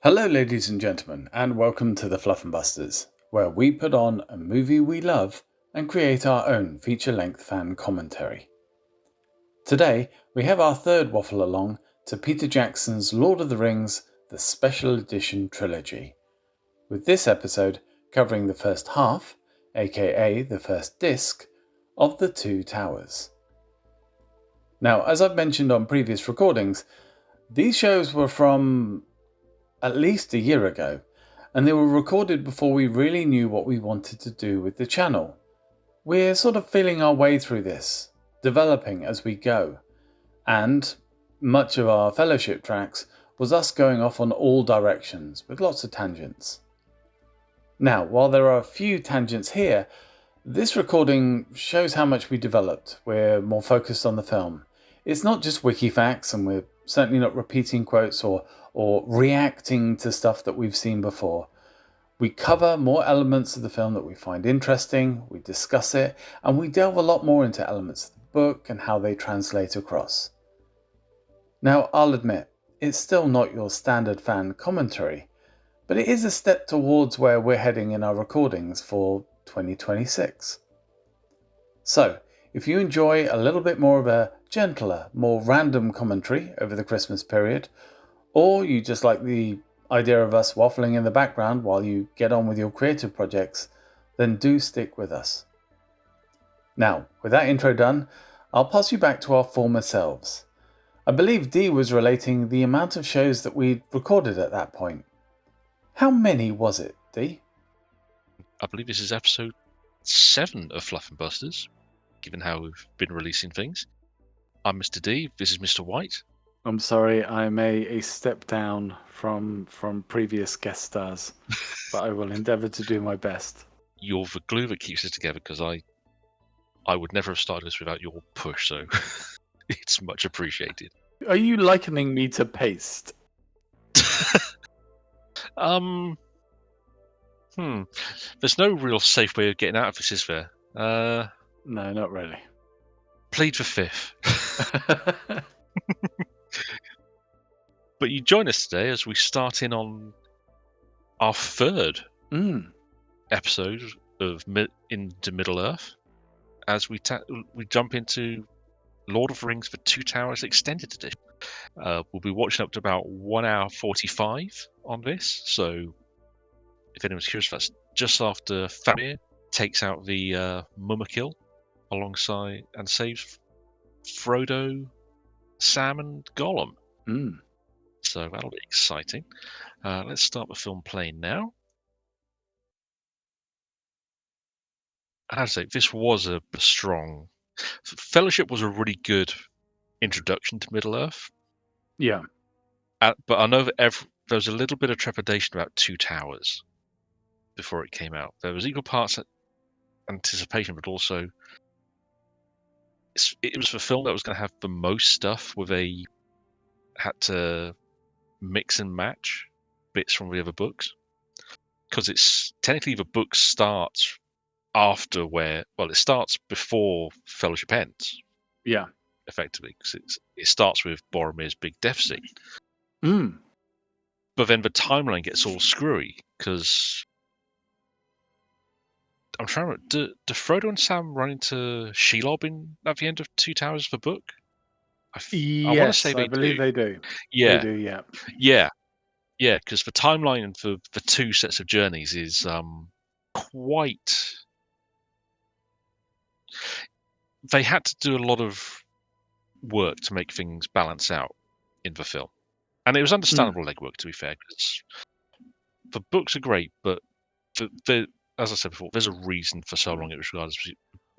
Hello, ladies and gentlemen, and welcome to the Fluffenbusters, where we put on a movie we love and create our own feature-length fan commentary. Today, we have our third waffle along to Peter Jackson's Lord of the Rings, the Special Edition Trilogy, with this episode covering the first half, aka the first disc, of The Two Towers. Now, as I've mentioned on previous recordings, these shows were from at least a year ago, and they were recorded before we really knew what we wanted to do with the channel. We're sort of feeling our way through this, developing as we go, and much of our fellowship tracks was us going off on all directions with lots of tangents. Now, while there are a few tangents here, this recording shows how much we developed. We're more focused on the film. It's not just wiki facts, and we're certainly not repeating quotes or reacting to stuff that we've seen before. We cover more elements of the film that we find interesting, we discuss it, and we delve a lot more into elements of the book and how they translate across. Now, I'll admit, it's still not your standard fan commentary, but it is a step towards where we're heading in our recordings for 2026. So, if you enjoy a little bit more of a gentler, more random commentary over the Christmas period, or you just like the idea of us waffling in the background while you get on with your creative projects, then do stick with us. Now, with that intro done, I'll pass you back to our former selves. I believe Dee was relating the amount of shows that we'd recorded at that point. How many was it, Dee? I believe this is episode 7 of Fluffenbusters, given how we've been releasing things. I'm Mr. D, this is Mr. White. I'm sorry, I'm a step down from previous guest stars, but I will endeavour to do my best. You're the glue that keeps us together, because I would never have started this without your push, so it's much appreciated. Are you likening me to paste? There's no real safe way of getting out of this, is there? No, not really. Plead for fifth. But you join us today as we start in on our third episode of Into Middle-earth, as we jump into Lord of the Rings: The Two Towers Extended Edition. We'll be watching up to about 1 hour 45 on this, so if anyone's curious, that's just after Faramir takes out the Mumakil alongside and saves Frodo, Sam, and Gollum. So that'll be exciting. Let's start the film playing now. I'd say this was a strong... Fellowship was a really good introduction to Middle-earth. Yeah. But I know that there was a little bit of trepidation about Two Towers before it came out. There was equal parts anticipation, but also it was the film that was going to have the most stuff where they had to mix and match bits from the other books, because it's technically the book starts after it starts before Fellowship ends. Yeah, effectively, because it starts with Boromir's big death scene. But then the timeline gets all screwy, because I'm trying to remember, do Frodo and Sam run into Shelob at the end of Two Towers of the book? I want to say I believe they do. Yeah. They do, yeah. Yeah, because the timeline for the two sets of journeys is quite... They had to do a lot of work to make things balance out in the film. And it was understandable legwork, to be fair, because the books are great, but as I said before, there's a reason for so long it was regarded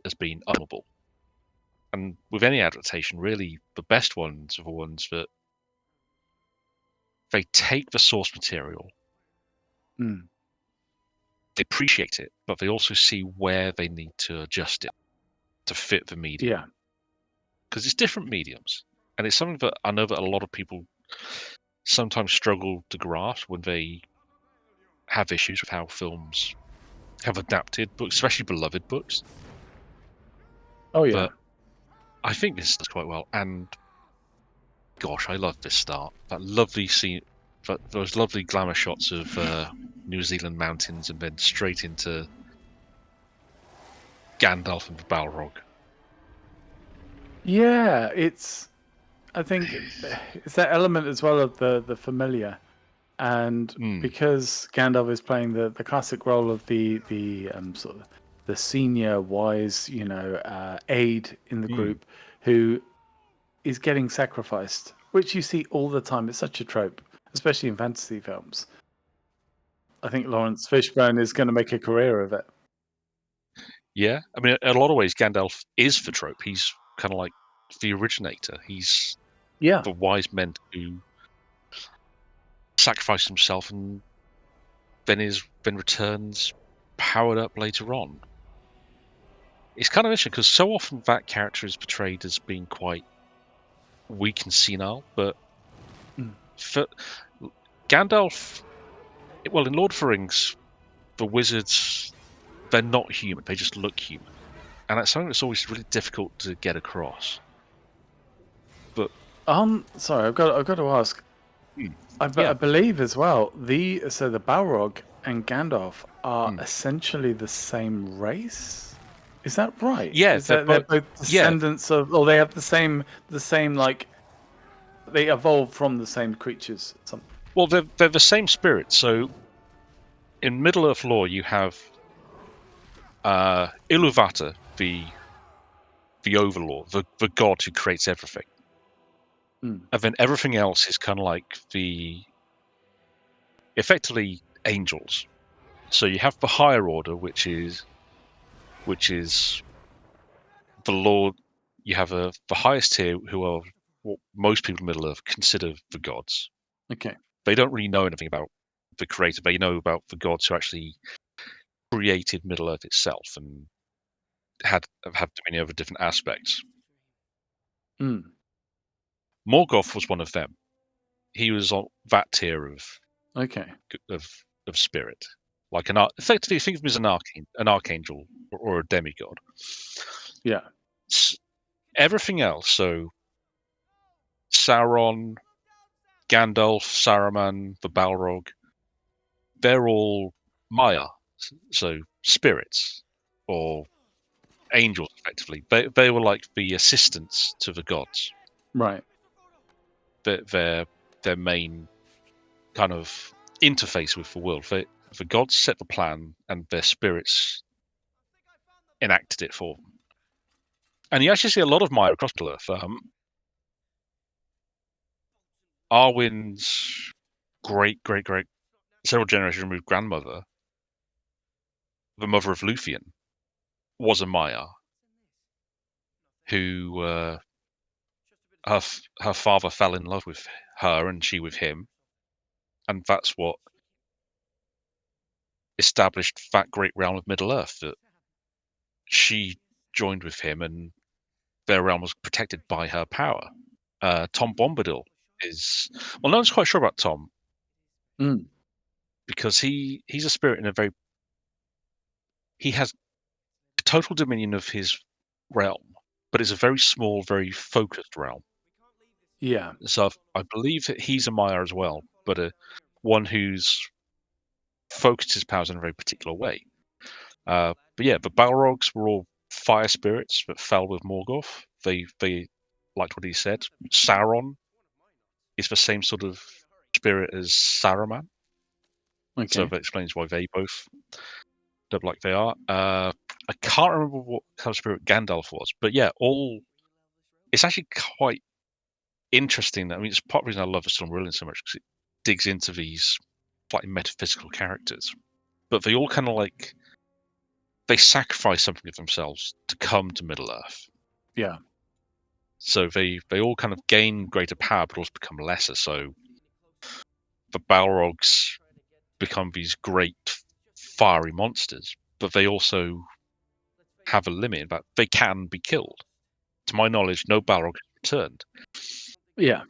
as being unable. And with any adaptation, really, the best ones are the ones that they take the source material, they appreciate it, but they also see where they need to adjust it to fit the medium. Yeah. Because it's different mediums. And it's something that I know that a lot of people sometimes struggle to grasp when they have issues with how films have adapted books, especially beloved books. Oh, yeah. But I think this does quite well. And gosh, I love this start. That lovely scene. those lovely glamour shots of New Zealand mountains, and then straight into Gandalf and the Balrog. Yeah, I think it's that element as well of the familiar, and because Gandalf is playing the classic role of the sort of the senior wise, aide in the group who is getting sacrificed, which you see all the time. It's such a trope, especially in fantasy films. I think Lawrence Fishburne is going to make a career of it. Yeah, I mean, in a lot of ways, Gandalf is the trope. He's kind of like the originator. He's the wise men who sacrifice himself and then returns powered up later on. It's kind of interesting because so often that character is portrayed as being quite weak and senile, but for Gandalf, well, in Lord of the Rings, the wizards, they're not human. They just look human, and that's something that's always really difficult to get across. But sorry, I've got to ask. I believe as well the Balrog and Gandalf are essentially the same race. Is that right? Yeah, Is that they're both descendants of, or they have the same like they evolved from the same creatures? Well, they're the same spirit. So in Middle Earth lore, you have Iluvatar, the overlord, the god who creates everything. And then everything else is kind of like effectively angels. So you have the higher order, which is the Lord. You have the highest tier, who are what most people in Middle Earth consider the gods. Okay. They don't really know anything about the creator. They know about the gods who actually created Middle Earth itself and have many other different aspects. Morgoth was one of them. He was on that tier of spirit, like effectively think of him as an archangel or a demigod. Yeah. Everything else, so Sauron, Gandalf, Saruman, the Balrog, they're all Maya, so spirits or angels, effectively. They were like the assistants to the gods. Right. Their main kind of interface with the world. The gods set the plan, and their spirits enacted it for them. And you actually see a lot of Maya across Middle Earth. Arwen's great several generations removed grandmother, the mother of Lúthien, was a Maya who her father fell in love with her and she with him, and that's what established that great realm of Middle Earth, that she joined with him and their realm was protected by her power. Tom Bombadil is, well, no one's quite sure about Tom because he's a spirit in he has total dominion of his realm, but it's a very small, very focused realm. Yeah. So I believe that he's a Maya as well, but one who's focused his powers in a very particular way. But yeah, the Balrogs were all fire spirits that fell with Morgoth. They liked what he said. Sauron is the same sort of spirit as Saruman. Okay. So that explains why they both look like they are. I can't remember what kind of spirit Gandalf was, but yeah, it's actually quite interesting. I mean, it's part of the reason I love the Silmarillion so much, because it digs into these slightly metaphysical characters. But they all kind of like, they sacrifice something of themselves to come to Middle Earth. Yeah. So they all kind of gain greater power, but also become lesser. So the Balrogs become these great fiery monsters, but they also have a limit that they can be killed. To my knowledge, no Balrog returned. Yeah.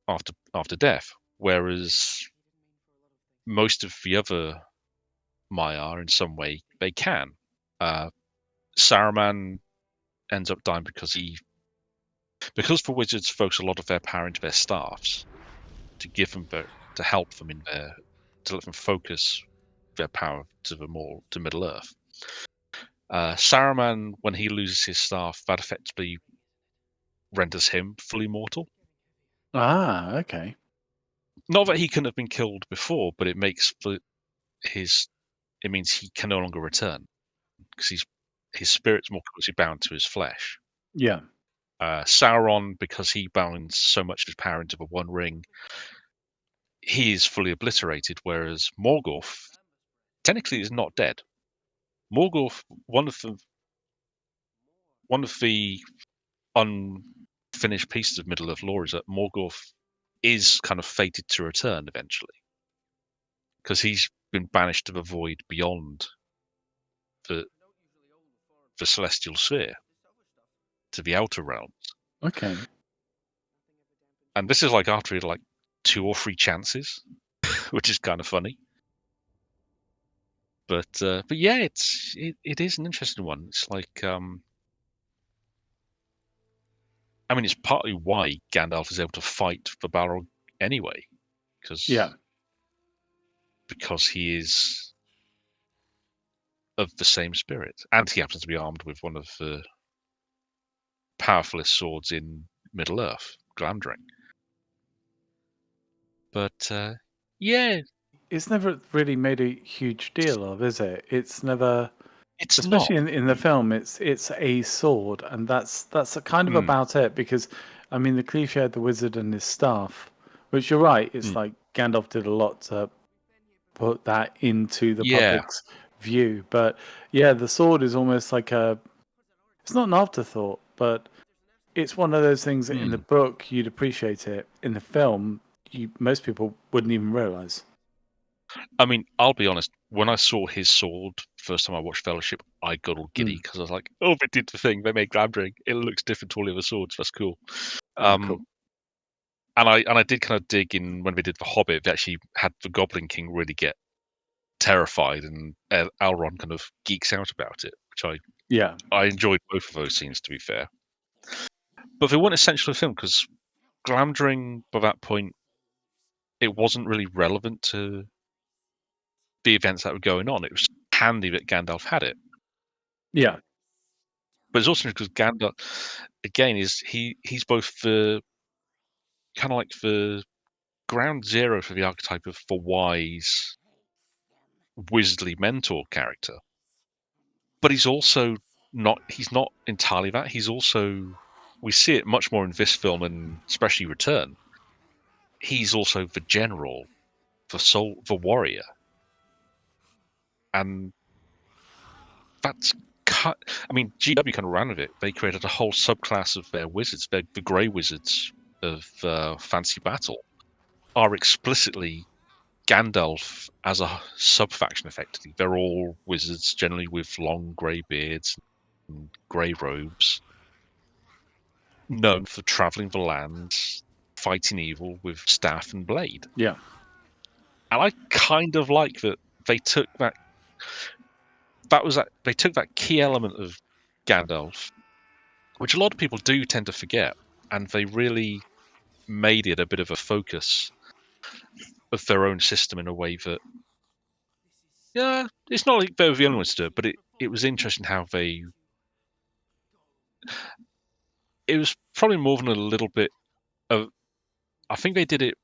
After death, whereas most of the other Maiar, in some way, they can. Saruman ends up dying because the wizards focus a lot of their power into their staffs. to give them to help them in their, to let them focus their power to Middle Earth. Saruman, when he loses his staff, that effectively renders him fully mortal. Ah, okay. Not that he couldn't have been killed before, but it makes it means he can no longer return because his spirit's more closely bound to his flesh. Yeah. Sauron, because he bound so much of his power into the One Ring, he is fully obliterated, whereas Morgoth technically is not dead. Morgoth, one of the unfinished pieces of Middle-earth lore is that Morgoth is kind of fated to return eventually, because he's been banished to the void beyond the celestial sphere, to the outer realms. Okay. And this is like after he had like 2 or 3 chances, which is kind of funny. But yeah, it is an interesting one. It's like I mean, it's partly why Gandalf is able to fight the Balrog anyway, because he is of the same spirit, and he happens to be armed with one of the powerfulest swords in Middle Earth, Glamdring. But yeah, it's never really made a huge deal of, is it? It's never, it's not. especially in the film. It's a sword, and that's kind of about it. Because, I mean, the cliche of the wizard and his staff, which you're right, it's like Gandalf did a lot to put that into the public's view. But yeah, the sword is almost like it's not an afterthought, but it's one of those things that in the book you'd appreciate it. In the film, most people wouldn't even realize. I mean, I'll be honest. When I saw his sword first time I watched Fellowship, I got all giddy because I was like, "Oh, they did the thing. They made Glamdring. It looks different to all the other swords. That's cool." Cool. And I did kind of dig in when they did the Hobbit. They actually had the Goblin King really get terrified, and Elrond kind of geeks out about it, which I enjoyed both of those scenes, to be fair. But they weren't essential to the film because Glamdring, by that point, it wasn't really relevant to the events that were going on. It was handy that Gandalf had it. Yeah. But it's also because Gandalf, again, he's both the kind of like the ground zero for the archetype of the wise, wizardly mentor character. But he's also he's not entirely that. He's also, we see it much more in this film and especially Return. He's also the general, the warrior. And that's cut. I mean, GW kind of ran with it. They created a whole subclass of their wizards. The Grey Wizards of Fantasy Battle are explicitly Gandalf as a sub-faction, effectively. They're all wizards, generally with long grey beards and grey robes, known for travelling the lands, fighting evil with staff and blade. Yeah. And I kind of like that they took they took that key element of Gandalf, which a lot of people do tend to forget, and they really made it a bit of a focus of their own system in a way that, yeah, it's not like they were the only ones to do it, but it was interesting how it was probably more than a little bit of, I think they did it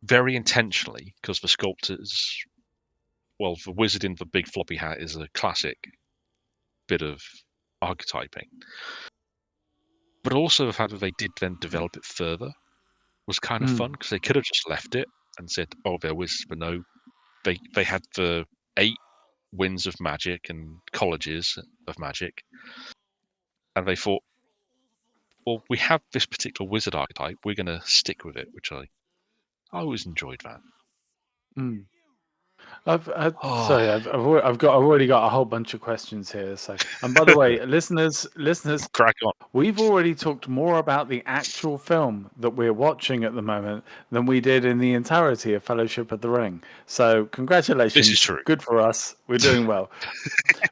very intentionally because the sculptors, well, the wizard in the big floppy hat is a classic bit of archetyping. But also the fact that they did then develop it further was kind of fun because they could have just left it and said, "Oh, they're wizards," but no, they had the 8 winds of magic and colleges of magic, and they thought, "Well, we have this particular wizard archetype. We're going to stick with it," which I always enjoyed that. I've sorry, I've already got a whole bunch of questions here. So, and by the way, listeners, Crack on. we've already talked more about the actual film that we're watching at the moment than we did in the entirety of Fellowship of the Ring. So, This is congratulations, true. good for us. We're doing well.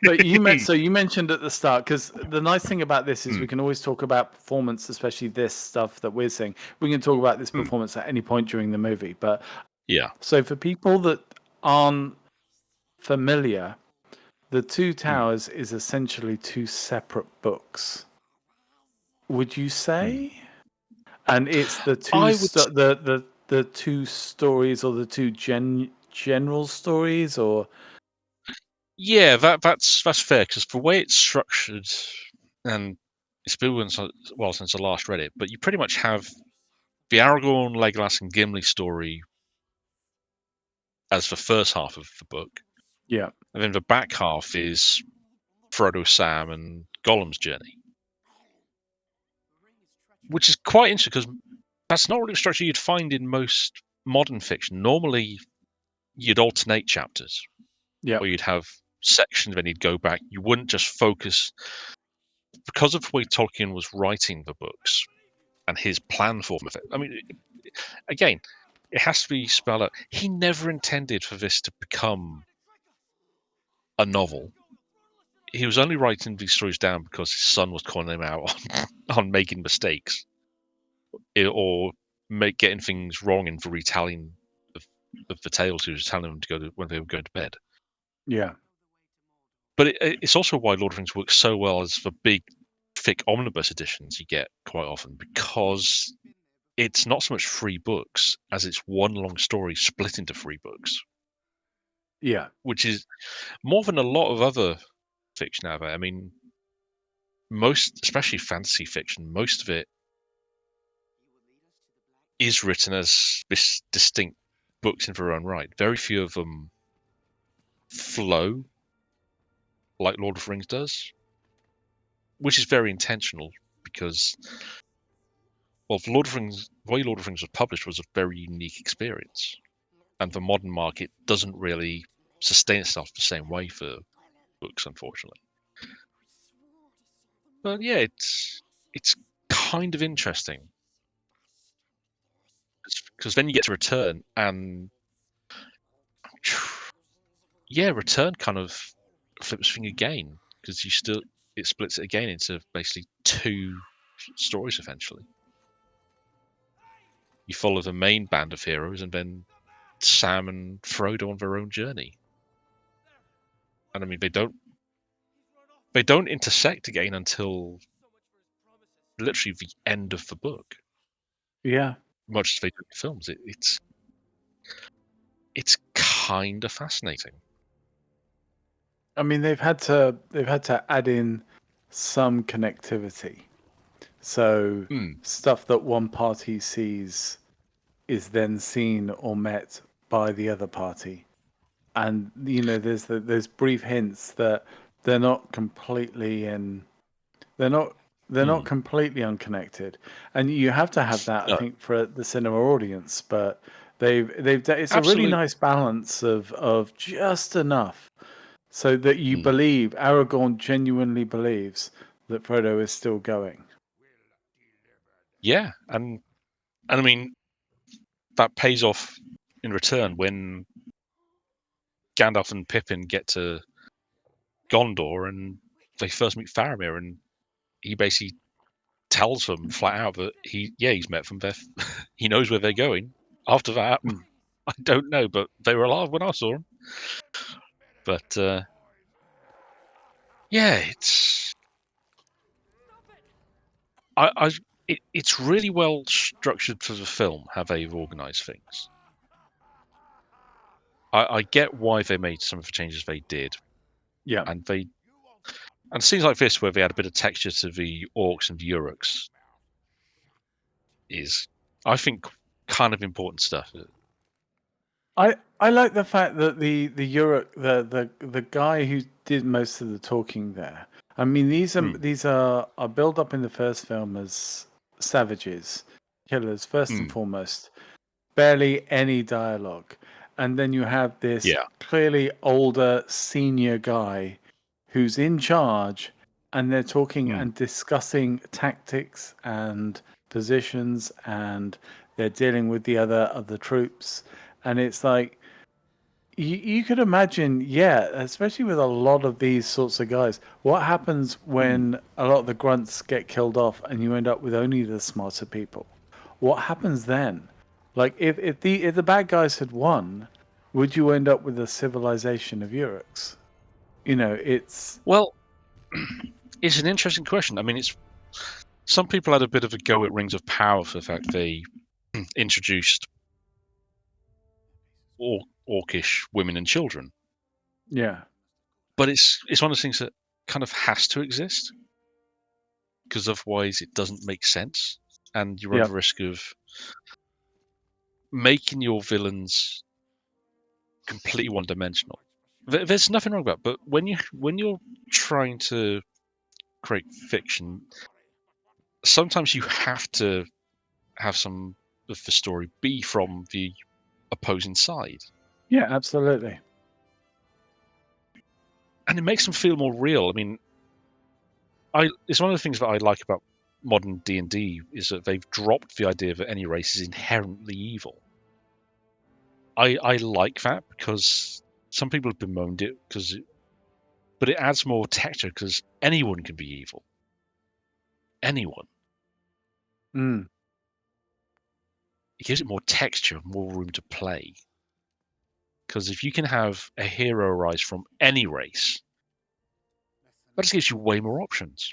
But you mentioned at the start, because the nice thing about this is we can always talk about performance, especially this stuff that we're seeing. We can talk about this performance at any point during the movie. But Yeah. so for people that aren't familiar, The Two Towers is essentially two separate books. Would you say? And it's the two I would. the two stories, or the two general stories, or Yeah, that's fair, because the way it's structured, and it's been well since I last read it, but you pretty much have the Aragorn, Legolas, and Gimli story as the first half of the book, yeah, and then the back half is Frodo, Sam, and Gollum's journey, which is quite interesting because that's not really a structure you'd find in most modern fiction. Normally, you'd alternate chapters, yeah, or you'd have sections, then you'd go back. You wouldn't just focus, because of the way Tolkien was writing the books and his plan for them. I mean, again, it has to be spelled out. He never intended for this to become a novel. He was only writing these stories down because his son was calling him out on making mistakes, or getting things wrong in the retelling of the tales he was telling them to go to when they were going to bed. yeah, But it's also why Lord of the Rings works so well as the big, thick omnibus editions you get quite often, because it's not so much 3 books as it's one long story split into 3 books, yeah, which is more than a lot of other fiction out there. I mean, most, especially fantasy fiction, most of it is written as this distinct books in their own right. Very few of them flow like Lord of the Rings does, which is very intentional because, well, the way Lord of the Rings was published was a very unique experience, and the modern market doesn't really sustain itself the same way for books, unfortunately. But yeah, it's kind of interesting because then you get to Return, and yeah, Return kind of flips thing again, because it splits it again into basically 2 stories eventually. You follow the main band of heroes, and then Sam and Frodo on their own journey. And I mean, they don't intersect again until literally the end of the book, yeah. much as they do in the films. It's kind of fascinating. I mean, they've had to add in some connectivity. So stuff that one party sees is then seen or met by the other party. And there's brief hints that they're not completely in they're not they're not completely unconnected. And you have to have that, I No, think, for the cinema audience, but it's a really absolutely. nice balance of just enough so that you believe, Aragorn genuinely believes that Frodo is still going. Yeah, and I mean, that pays off in return when Gandalf and Pippin get to Gondor and they first meet Faramir, and he basically tells them flat out that he's met them. He knows where they're going. After that, I don't know, but they were alive when I saw them. But yeah, it's really well structured for the film how they've organised things. I get why they made some of the changes they did, Yeah. and scenes like this where they add a bit of texture to the orcs and the Uruks is, I think, kind of important stuff. I like the fact that the Europe the guy who did most of the talking there. I mean, these are built up in the first film as savages, killers first and foremost. Barely any dialogue, and then you have this clearly older senior guy who's in charge, and they're talking and discussing tactics and positions, and they're dealing with the other troops, and it's like you could imagine, especially with a lot of these sorts of guys, what happens when a lot of the grunts get killed off and you end up with only the smarter people? What happens then? Like if the bad guys had won, would you end up with a civilization of Urux? It's well, it's an interesting question. I mean, it's some people had a bit of a go at Rings of Power for the fact they introduced orcish women and children. Yeah. But it's one of those things that kind of has to exist, because otherwise it doesn't make sense, and you run the risk of making your villains completely one-dimensional. There's nothing wrong with that, but when you're trying to create fiction, sometimes you have to have some of the story be from the opposing side. Yeah, absolutely. And it makes them feel more real. I mean, it's one of the things that I like about modern D&D is that they've dropped the idea that any race is inherently evil. I like that because some people have bemoaned it but it adds more texture because anyone can be evil. Anyone. Mm. It gives it more texture, more room to play. Because if you can have a hero arise from any race, that just gives you way more options.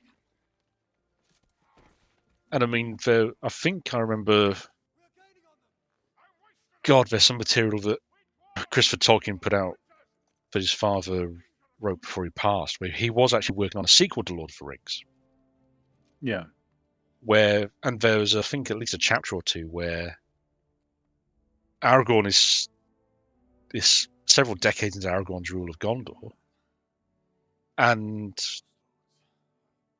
And I mean, I think I remember. God, there's some material that Christopher Tolkien put out that his father wrote before he passed, where he was actually working on a sequel to Lord of the Rings. Yeah. And there was, I think, at least a chapter or two where Aragorn is several decades into Aragorn's rule of Gondor, and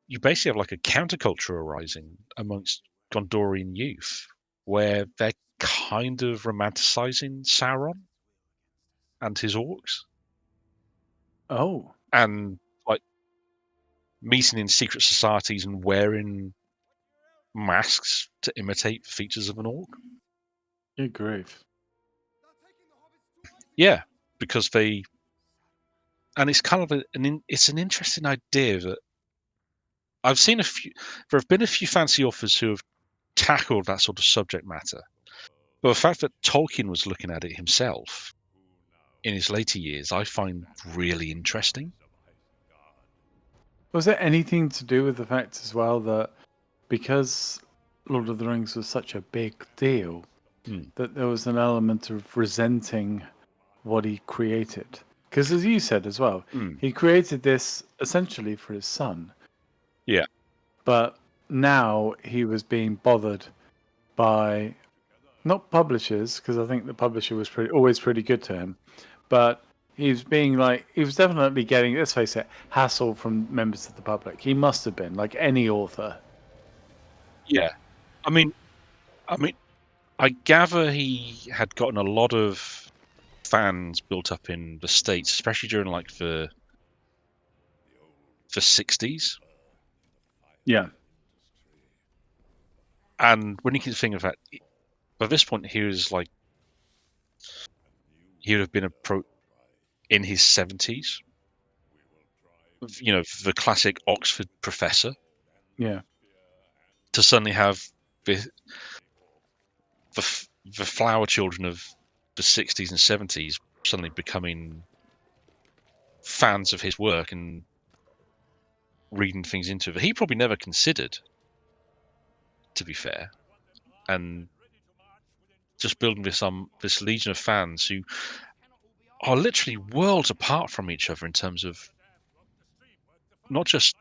you basically have like a counterculture arising amongst Gondorian youth, where they're kind of romanticizing Sauron and his orcs. Oh. And like meeting in secret societies and wearing masks to imitate the features of an orc. Good grief. Yeah, because and it's kind of it's an interesting idea that I've seen there have been a few fancy authors who have tackled that sort of subject matter. But the fact that Tolkien was looking at it himself in his later years, I find really interesting. Was there anything to do with the fact as well that because Lord of the Rings was such a big deal, that there was an element of resenting what he created? Because as you said as well, he created this essentially for his son. Yeah. But now he was being bothered by not publishers, because I think the publisher was always pretty good to him, but he was definitely getting, let's face it, hassle from members of the public. He must have been, like any author. Yeah. I mean, I gather he had gotten a lot of fans built up in the States, especially during like the 60s. Yeah. And when you can think of that, by this point, he would have been in his 70s. You know, the classic Oxford professor. Yeah. To suddenly have the flower children of the 60s and 70s suddenly becoming fans of his work and reading things into it that he probably never considered, to be fair. And just building this legion of fans who are literally worlds apart from each other in terms of not just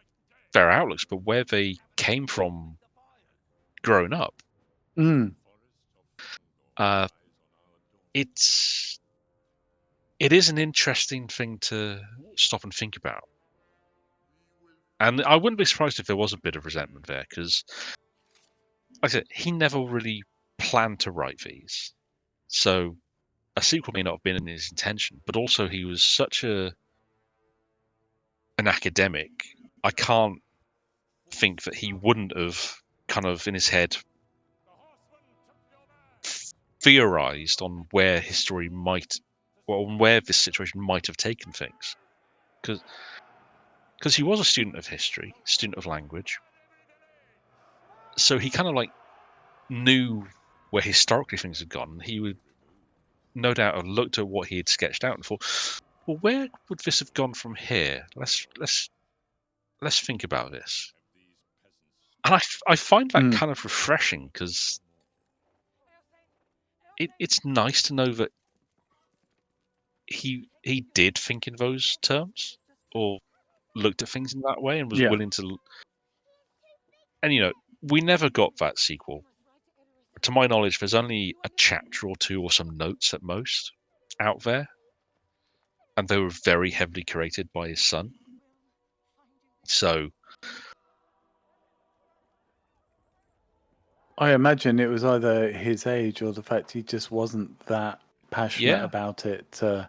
their outlooks, but where they came from growing up. It is an interesting thing to stop and think about. And I wouldn't be surprised if there was a bit of resentment there, because, like I said, he never really planned to write these. So a sequel may not have been in his intention, but also he was such an academic. I can't think that he wouldn't have kind of in his head theorized on where history might, or where this situation might have taken things, because he was a student of history, student of language, so he kind of like knew where historically things had gone. He would no doubt have looked at what he had sketched out and thought, well, where would this have gone from here? Let's think about this. And I find that kind of refreshing, because it's nice to know that he did think in those terms, or looked at things in that way, and was willing to. And we never got that sequel. To my knowledge, there's only a chapter or two or some notes at most out there, and they were very heavily curated by his son. So I imagine it was either his age or the fact he just wasn't that passionate about it to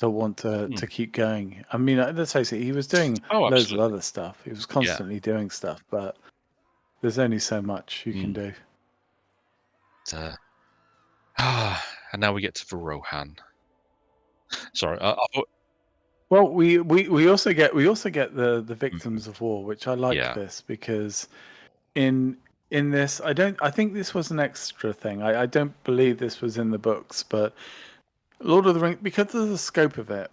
want to keep going. I mean, let's face it, he was doing loads of other stuff. He was constantly doing stuff, but there's only so much you can do. And now we get to the Rohan. Sorry. Well, we also get the victims of war, which I like this, because in this, I think this was an extra thing. I don't believe this was in the books, but Lord of the Rings, because of the scope of it,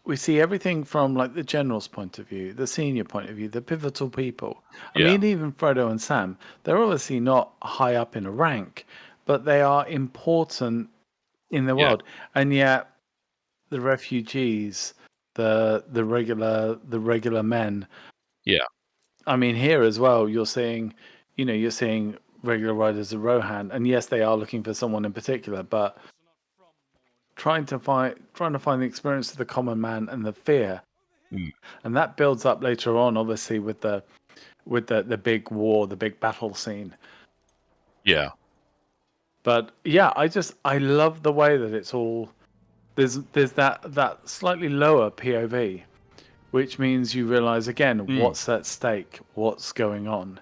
we see everything from like the general's point of view, the senior point of view, the pivotal people. I mean, even Frodo and Sam, they're obviously not high up in a rank, but they are important in the world. And yet the refugees, the regular men. Yeah. I mean, here as well, you're seeing regular riders of Rohan, and yes, they are looking for someone in particular, but trying to find the experience of the common man and the fear, and that builds up later on, obviously with the big war, the big battle scene. Yeah. But yeah, I love the way that it's all there's that slightly lower POV, which means you realize again what's at stake, what's going on.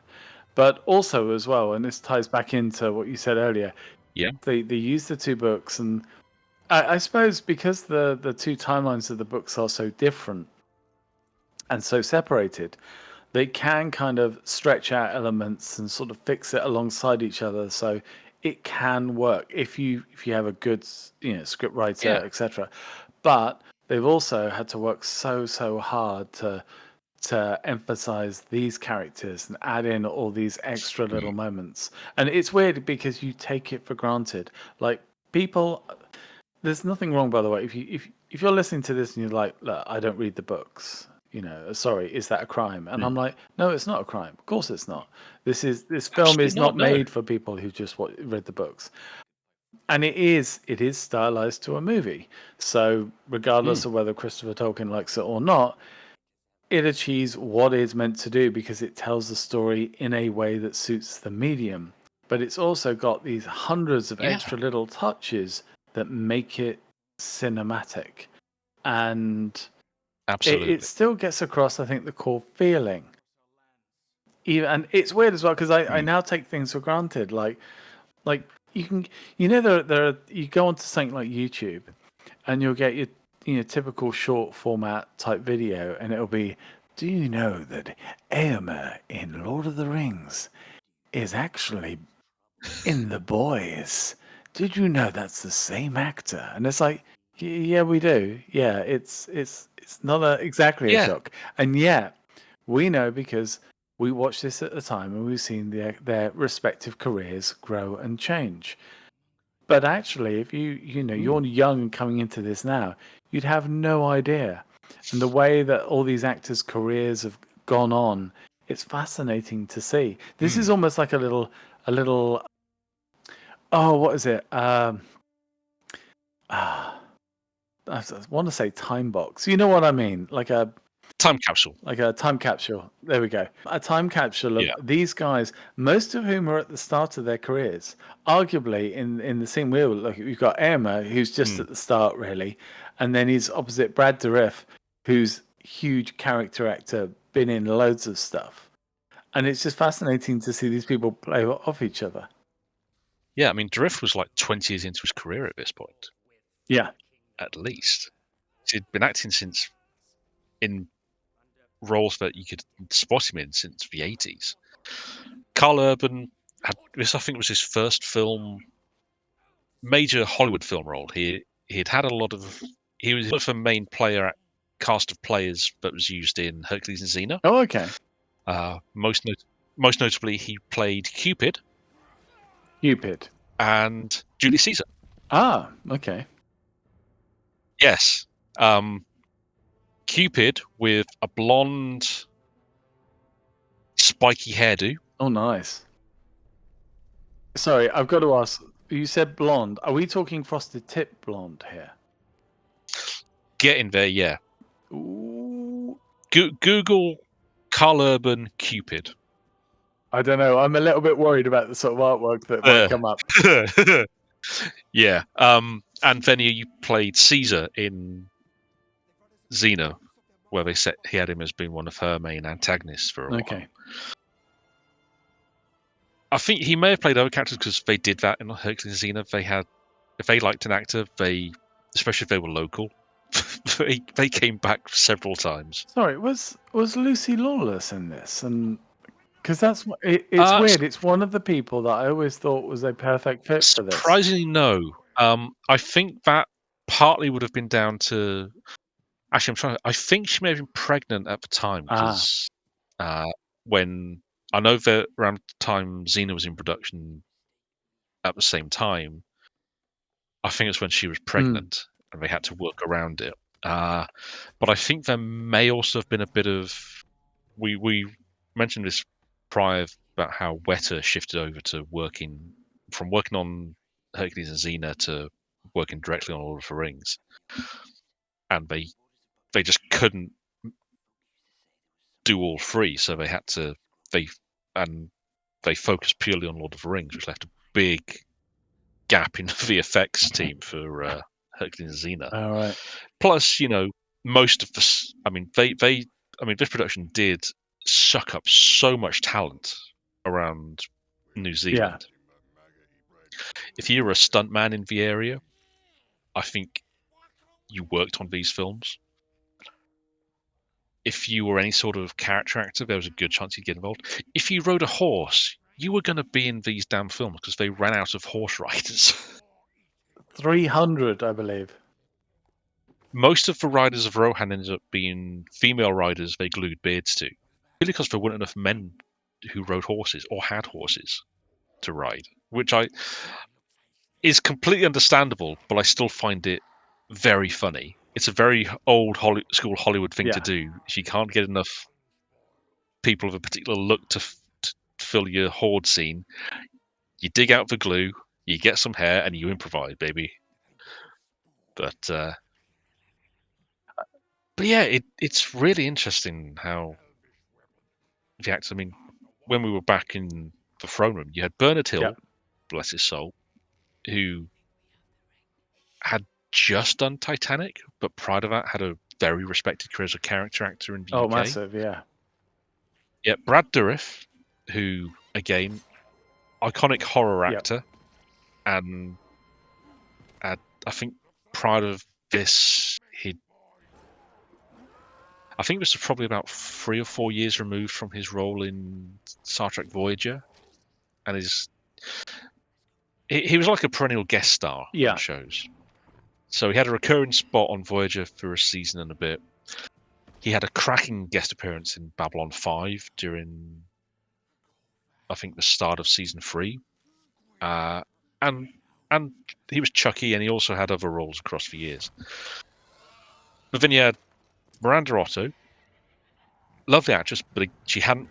But also as well, and this ties back into what you said earlier. Yeah. They use the two books, and I suppose because the two timelines of the books are so different and so separated, they can kind of stretch out elements and sort of fix it alongside each other, so it can work if you have a good script writer, etc. But they've also had to work so hard to emphasize these characters and add in all these extra little moments. And it's weird because you take it for granted. Like, people, there's nothing wrong, by the way, if you're listening to this and you're like, look, I don't read the books, sorry, is that a crime? And I'm like, no, it's not a crime. Of course it's not. This film is not made for people who just read the books. And it is stylized to a movie. So regardless of whether Christopher Tolkien likes it or not, it achieves what it's meant to do because it tells the story in a way that suits the medium. But it's also got these hundreds of extra little touches that make it cinematic. And absolutely, it still gets across, I think, the core feeling. And it's weird as well because I now take things for granted. Like you can, there are, you go onto something like YouTube, and you'll get your typical short format type video, and it'll be, do you know that Éomer in Lord of the Rings is actually in The Boys? Did you know that's the same actor? And it's like, yeah, we do. Yeah, it's not exactly a shock, and yet we know because we watched this at the time and we've seen their respective careers grow and change. But actually, if you're young coming into this now, you'd have no idea. And the way that all these actors' careers have gone on, it's fascinating to see. This is almost like a little oh, what is it? I want to say time box. You know what I mean? Like Time capsule. Like a time capsule. There we go. A time capsule of Yeah. these guys, most of whom are at the start of their careers. Arguably, in the scene we were looking, we've got Emma, who's just at the start, really. And then he's opposite Brad Dourif, who's huge character actor, been in loads of stuff. And it's just fascinating to see these people play off each other. Yeah, I mean, Dourif was like 20 years into his career at this point. Yeah. At least. He'd been acting since in roles that you could spot him in since the 80s. Carl Urban had this, I think, was his first major Hollywood film role. He'd had a lot of. He was the main cast of players that was used in Hercules and Xena. Oh, okay. Most notably, he played Cupid. And Julius Caesar. Ah, okay. Yes. Cupid with a blonde, spiky hairdo. Oh, nice. Sorry, I've got to ask. You said blonde. Are we talking frosted tip blonde here? Get in there, yeah. Ooh. Google Carl Urban Cupid. I don't know. I'm a little bit worried about the sort of artwork that might come up. Yeah. And then he played Caesar in Xena, where he had him as being one of her main antagonists for a while. Okay. I think he may have played other characters because they did that in Hercules and Xena. If they liked an actor, especially if they were local, they came back several times. Sorry, was Lucy Lawless in this? And because that's what it's weird. It's one of the people that I always thought was a perfect fit for this. Surprisingly, no. I think that partly would have been down to. Actually, I think she may have been pregnant at the time because when I know that around the time Xena was in production at the same time, I think it's when she was pregnant and they had to work around it. But I think there may also have been a bit of. We mentioned this prior about how Weta shifted over to working on Hercules and Xena to working directly on Lord of the Rings, and they just couldn't do all three, so they had to they focused purely on Lord of the Rings, which left a big gap in the VFX team for Hercules and Xena. All right. Plus, most of this, this production did suck up so much talent around New Zealand. Yeah. If you were a stuntman in the area, I think you worked on these films. If you were any sort of character actor, there was a good chance you'd get involved. If you rode a horse, you were going to be in these damn films because they ran out of horse riders. 300, I believe. Most of the riders of Rohan ended up being female riders they glued beards to. Really because there weren't enough men who rode horses or had horses to ride, which is completely understandable, but I still find it very funny. It's a very old school Hollywood thing to do. If you can't get enough people of a particular look to fill your horde scene, you dig out the glue, you get some hair, and you improvise, baby. But yeah, it's really interesting how the actors. I mean, when we were back in the throne room, you had Bernard Hill, bless his soul, who had just done Titanic, but prior to that had a very respected career as a character actor in the UK. Oh, massive, yeah. Yeah, Brad Dourif, who, again, iconic horror actor, and I think prior to this, I think this was probably about 3 or 4 years removed from his role in Star Trek Voyager, and he was like a perennial guest star on shows. So he had a recurring spot on Voyager for a season and a bit. He had a cracking guest appearance in Babylon 5 during, I think, the start of season 3. And he was Chucky, and he also had other roles across the years. But then you had Miranda Otto, lovely actress, but she hadn't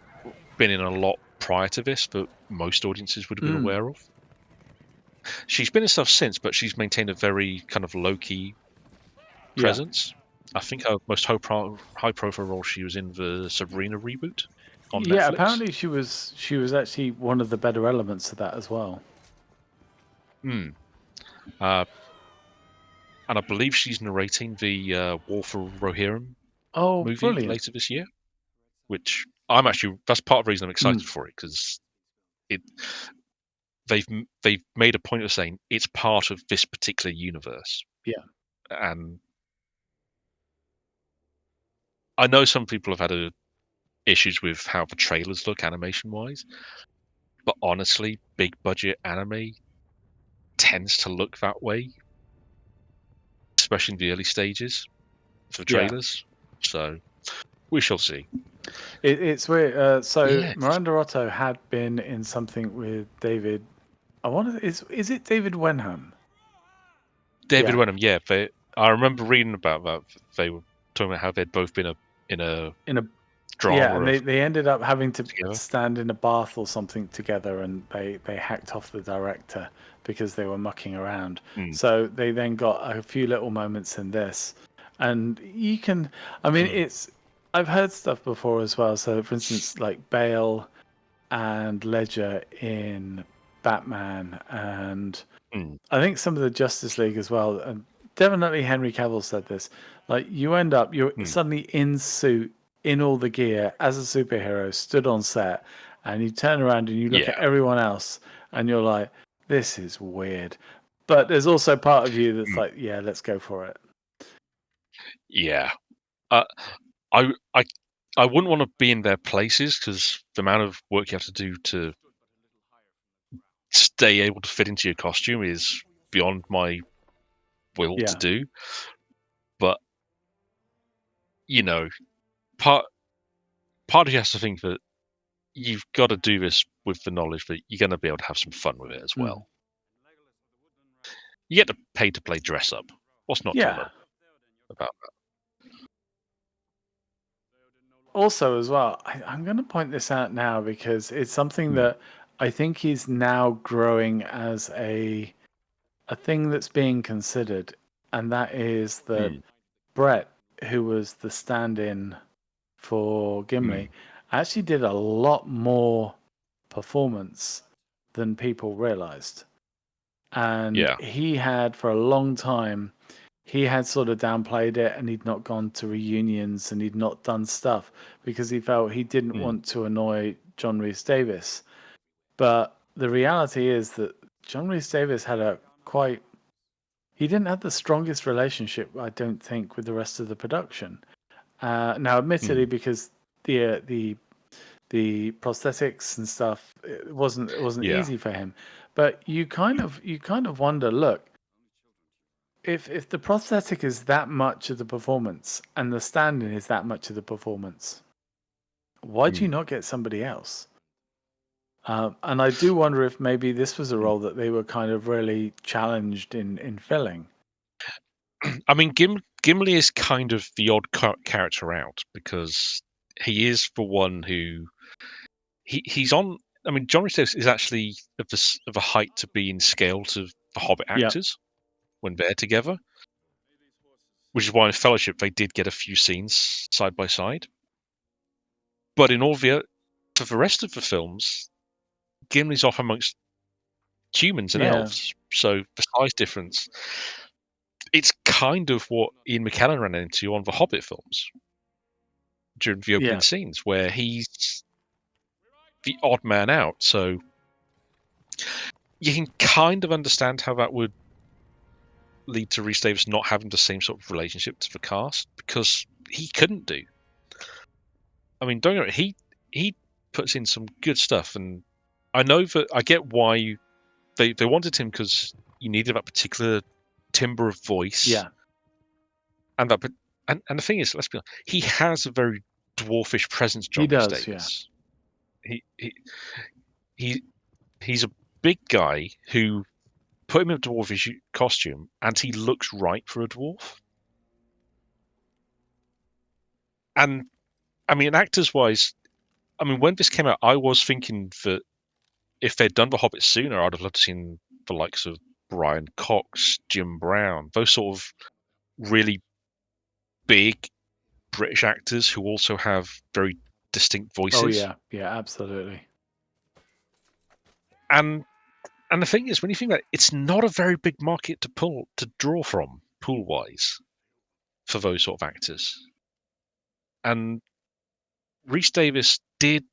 been in a lot prior to this that most audiences would have been aware of. She's been in stuff since, but she's maintained a very kind of low-key presence. I think her most high-profile role she was in the Sabrina reboot on Yeah, Netflix. apparently she was actually one of the better elements of that as well. And I believe she's narrating the War for Rohirrim movie Brilliant. later this year, which that's part of the reason I'm excited for it, because they've made a point of saying it's part of this particular universe. Yeah. And I know some people have had issues with how the trailers look animation-wise, but honestly, big budget anime tends to look that way, especially in the early stages for trailers. So we shall see. It's weird. So Yes. Miranda Otto had been in something with David. Is it David Wenham? David Wenham, yeah. I remember reading about that. They were talking about how they'd both been in a drama and they ended up having to together. stand in a bath or something together, and they hacked off the director because they were mucking around. So they then got a few little moments in this, and you can. I mean, I've heard stuff before as well. So for instance, like Bale and Ledger in Batman, and I think some of the Justice League as well. And definitely Henry Cavill said this. Like, you're suddenly in suit, in all the gear as a superhero, stood on set, and you turn around and you look at everyone else, and you're like, this is weird. But there's also part of you that's like, yeah, let's go for it. Yeah. I wouldn't want to be in their places, because the amount of work you have to do to stay able to fit into your costume is beyond my will to do. But part of you has to think that you've got to do this with the knowledge that you're going to be able to have some fun with it as well. You get paid to play dress up. What's not to love about that? Also, as well, I'm going to point this out now because it's something that I think is now growing as a thing that's being considered, and that is that Brett, who was the stand-in for Gimli, actually did a lot more performance than people realized. And he had, for a long time, he had sort of downplayed it, and he'd not gone to reunions, and he'd not done stuff because he felt he didn't want to annoy John Rhys-Davies. But the reality is that John Rhys-Davies had he didn't have the strongest relationship, I don't think, with the rest of the production. Now, admittedly, because the prosthetics and stuff, it wasn't easy for him. But you kind of wonder, look, if the prosthetic is that much of the performance and the stand-in is that much of the performance, why do you not get somebody else? And I do wonder if maybe this was a role that they were kind of really challenged in filling. I mean, Gimli is kind of the odd character out, because he is the one who he's on. I mean, John Rhys is actually of a height to be in scale to the Hobbit actors when they're together, which is why in Fellowship they did get a few scenes side by side. But for the rest of the films, Gimli's off amongst humans and elves, so the size difference. It's kind of what Ian McKellen ran into on the Hobbit films during the opening scenes, where he's the odd man out. So you can kind of understand how that would lead to Rhys-Davies not having the same sort of relationship to the cast, because he couldn't do. I mean, don't get me wrong, he puts in some good stuff, and I know that I get why they wanted him, because you needed that particular timbre of voice. And the thing is, let's be honest, he has a very dwarfish presence, John Rhys-Davies. He's a big guy who put him in a dwarfish costume, and he looks right for a dwarf. And I mean, actors-wise, I mean, when this came out, I was thinking that if they'd done The Hobbit sooner, I'd have loved to seen the likes of Brian Cox, Jim Brown, those sort of really big British actors who also have very distinct voices. Oh yeah, absolutely. And the thing is, when you think about it, it's not a very big market to draw from pool wise for those sort of actors. And Rhys Davies did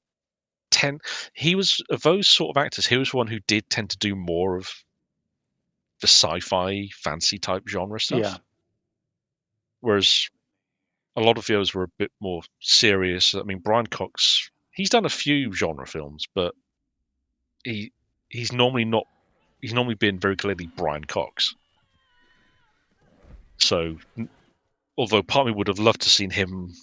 he was of those sort of actors, he was one who did tend to do more of the sci-fi fantasy type genre stuff. Yeah. Whereas a lot of the others were a bit more serious. I mean, Brian Cox, he's done a few genre films, but he's normally been very clearly Brian Cox. So, although part of me would have loved to seen him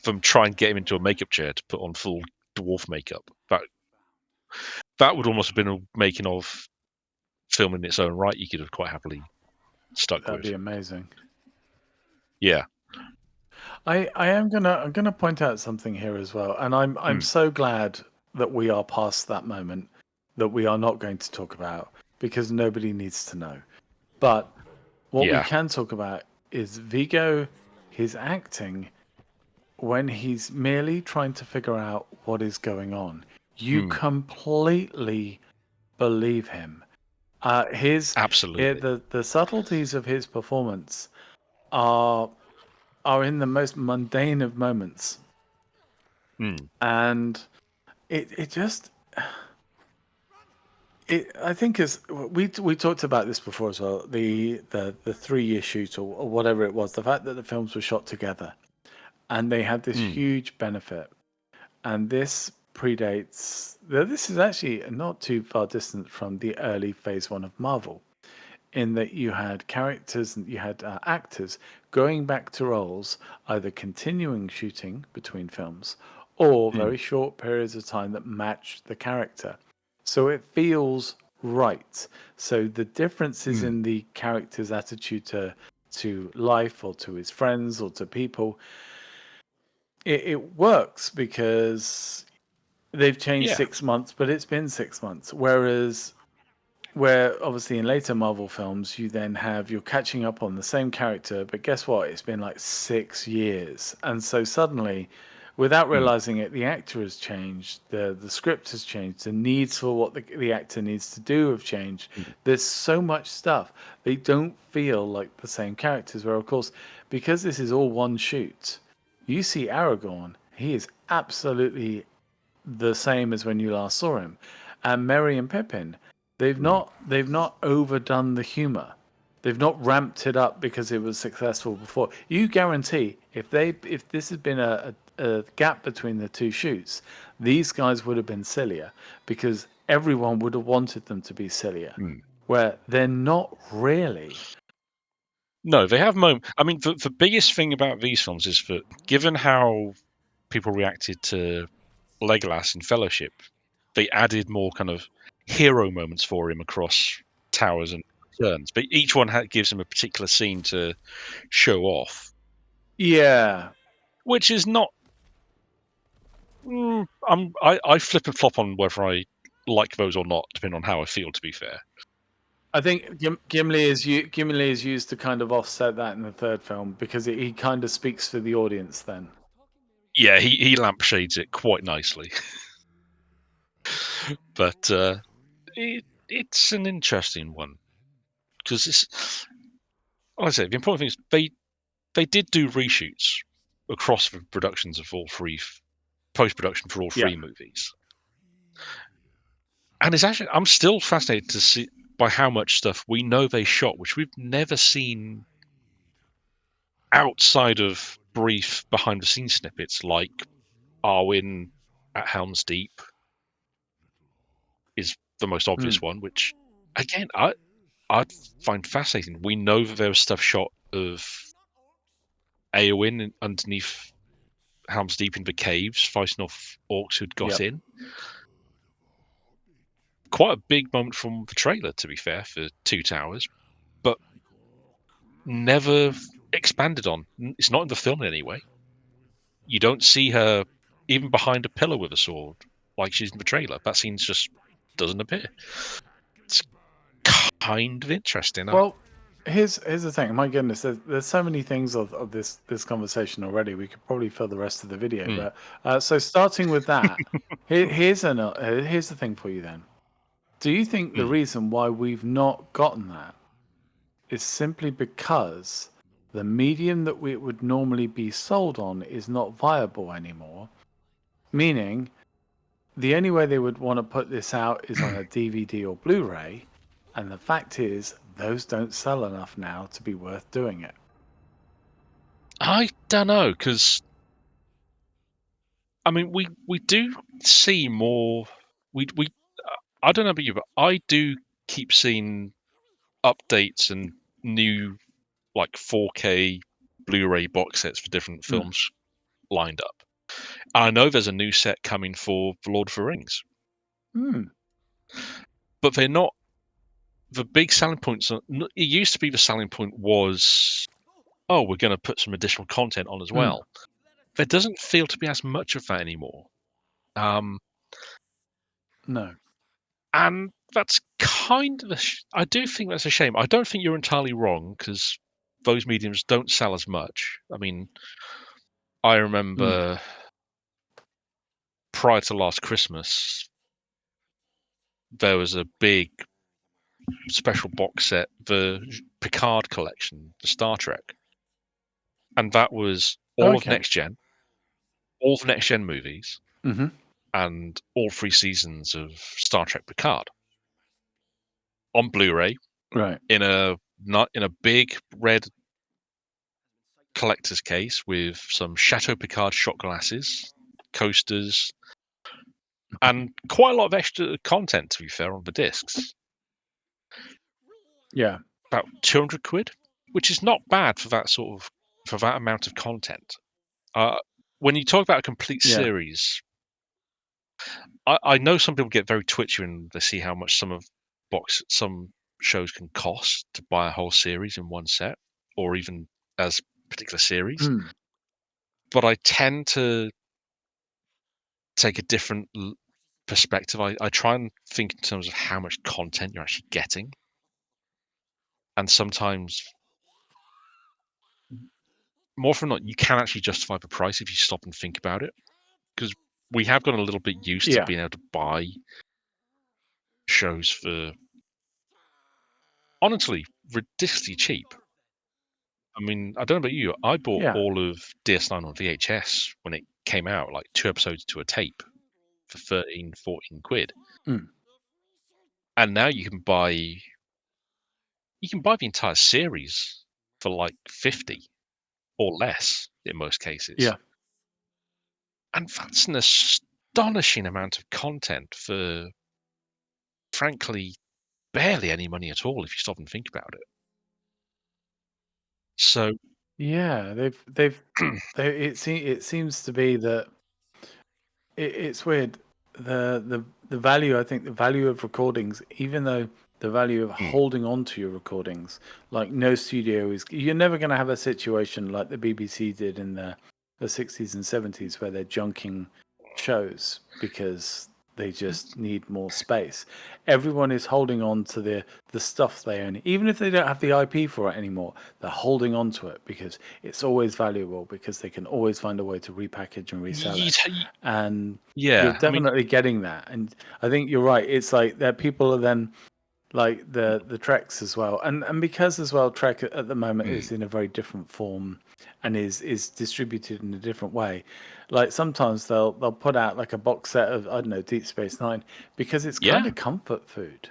from try and get him into a makeup chair to put on full dwarf makeup, that would almost have been a making of film in its own right. You could have quite happily stuck That'd with. be amazing. Yeah. I'm gonna point out something here as well, and I'm so glad that we are past that moment that we are not going to talk about because nobody needs to know. But what we can talk about is Viggo, his acting when he's merely trying to figure out what is going on. You completely believe him. Absolutely. The subtleties of his performance are in the most mundane of moments, and it just I think as we talked about this before as well, the 3-year shoot or whatever it was, the fact that the films were shot together and they had this huge benefit, and this predates. This is actually not too far distant from the early Phase 1 of Marvel, in that you had characters and you had actors going back to roles, either continuing shooting between films or very short periods of time that match the character. So it feels right. So the differences in the character's attitude to life or to his friends or to people, it works because they've changed 6 months, but it's been 6 months. Where obviously in later Marvel films, you're catching up on the same character, but guess what? It's been like 6 years. And so suddenly, without realizing it, the actor has changed, the script has changed, the needs for what the actor needs to do have changed. There's so much stuff. They don't feel like the same characters, where of course, because this is all one shoot, you see Aragorn, he is absolutely the same as when you last saw him. And Merry and Pippin, they've not overdone the humor. They've not ramped it up because it was successful before. You guarantee if this had been a gap between the two shoots, these guys would have been sillier because everyone would have wanted them to be sillier. Where they're not really. No, they have moments. I mean, the biggest thing about these films is that given how people reacted to Legolas in Fellowship, they added more kind of hero moments for him across towers and turns. But each one gives him a particular scene to show off. Yeah. Which is not. I flip and flop on whether I like those or not, depending on how I feel, to be fair. I think Gimli is used to kind of offset that in the third film because he kind of speaks for the audience then. Yeah, he lampshades it quite nicely. But it's an interesting one because it's, like I say, the important thing is they did do reshoots across the productions of all three, post-production for all three movies. And it's actually, I'm still fascinated to see by how much stuff we know they shot, which we've never seen outside of brief behind-the-scenes snippets, like Arwen at Helm's Deep is the most obvious one, which, again, I'd find fascinating. We know that there was stuff shot of Eowyn underneath Helm's Deep in the caves, fighting off orcs who'd got in. Quite a big moment from the trailer, to be fair, for Two Towers, but never expanded on. It's not in the film in any way. You don't see her even behind a pillar with a sword like she's in the trailer. That scene just doesn't appear. It's kind of interesting. Well, here's the thing. My goodness, there's so many things of this conversation already. We could probably fill the rest of the video. But so starting with that, here's the thing for you then. Do you think the reason why we've not gotten that is simply because the medium that it would normally be sold on is not viable anymore? Meaning, the only way they would want to put this out is on a DVD or Blu-ray, and the fact is, those don't sell enough now to be worth doing it. I don't know, because I mean, we do see more. We I don't know about you, but I do keep seeing updates and new like 4K Blu-ray box sets for different films lined up. I know there's a new set coming for The Lord of the Rings, but they're not. The big selling points. It used to be the selling point was, oh, we're going to put some additional content on as well. There doesn't feel to be as much of that anymore. No. And that's kind of I do think that's a shame. I don't think you're entirely wrong, because those mediums don't sell as much. I mean, I remember prior to last Christmas, there was a big special box set, the Picard collection, the Star Trek. And that was all of Next Gen, all the Next Gen movies, and all 3 seasons of Star Trek Picard on Blu-ray, Right. in a big red collector's case with some Chateau Picard shot glasses, coasters, and quite a lot of extra content, to be fair, on the discs. Yeah. About 200 quid, which is not bad for that amount of content. When you talk about a complete series, I know some people get very twitchy when they see how much some shows can cost to buy a whole series in one set, or even as particular series. But I tend to take a different perspective. I try and think in terms of how much content you're actually getting, and sometimes, more often than not, you can actually justify the price if you stop and think about it, because we have gotten a little bit used to being able to buy shows for, honestly, ridiculously cheap. I mean, I don't know about you, I bought all of DS9 on VHS when it came out, like 2 episodes to a tape, for 13, 14 quid. And now you can buy the entire series for like 50 or less in most cases. Yeah. And that's an astonishing amount of content for, frankly, barely any money at all if you stop and think about it. So yeah, it seems to be that it's weird. The value, I think the value of recordings, even though the value of holding on to your recordings, like no studio you're never going to have a situation like the BBC did in the 60s and 70s where they're junking shows because they just need more space. Everyone is holding on to the stuff they own, even if they don't have the IP for it anymore. They're holding on to it because it's always valuable, because they can always find a way to repackage and resell it. And you're definitely getting that. And I think you're right. It's like that people are then like the Treks as well, and because as well Trek at the moment is in a very different form and is distributed in a different way. Like sometimes they'll put out like a box set of, I don't know, Deep Space Nine, because it's kind of comfort food.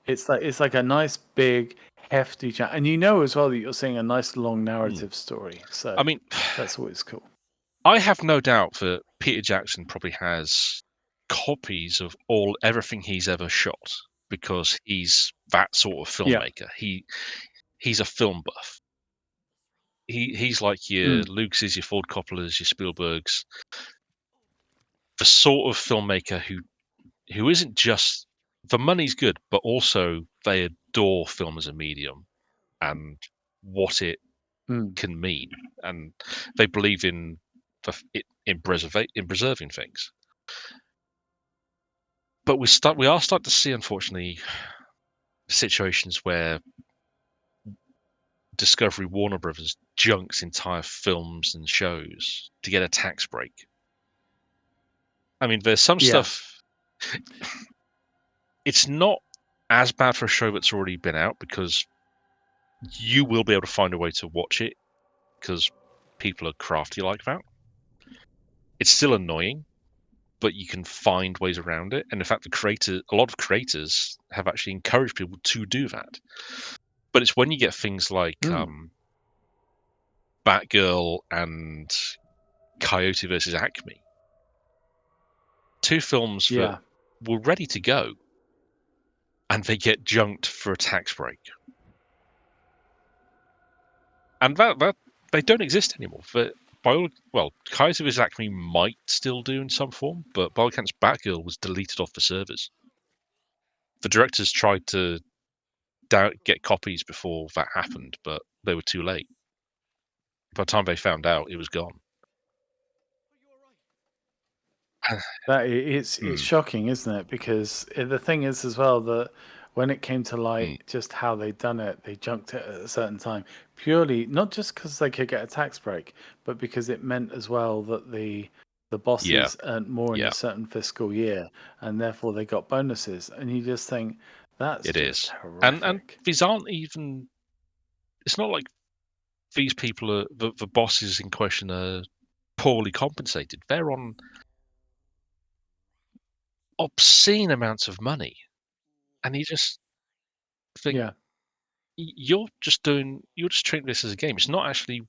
It's like a nice big hefty chat, and you know as well that you're seeing a nice long narrative story. So I mean, that's always cool. I have no doubt that Peter Jackson probably has copies of everything he's ever shot, because he's that sort of filmmaker. He's a film buff. He's like your Lucas's, your Ford Coppola's, your Spielberg's, the sort of filmmaker who isn't just, the money's good, but also they adore film as a medium and what it can mean, and they believe in preserving things. But we are starting to see, unfortunately, situations where Discovery Warner Brothers junks entire films and shows to get a tax break. I mean, there's some stuff. It's not as bad for a show that's already been out because you will be able to find a way to watch it because people are crafty like that. It's still annoying, but you can find ways around it. And in fact, a lot of creators have actually encouraged people to do that. But it's when you get things like Batgirl and Coyote versus Acme, two films that were ready to go, and they get junked for a tax break. And that they don't exist anymore. Coyote versus Acme might still do in some form, but by all accounts, Batgirl was deleted off the servers. The directors tried to get copies before that happened, but they were too late. By the time they found out, it was gone. It's shocking, isn't it? Because the thing is as well that when it came to light, just how they'd done it, they junked it at a certain time, purely not just because they could get a tax break, but because it meant as well that the bosses earned more in a certain fiscal year, and therefore they got bonuses. And you just think that's just horrific. And these aren't even. It's not like these people are the bosses in question are poorly compensated. They're on obscene amounts of money, and you just think you're just treating this as a game. It's not actually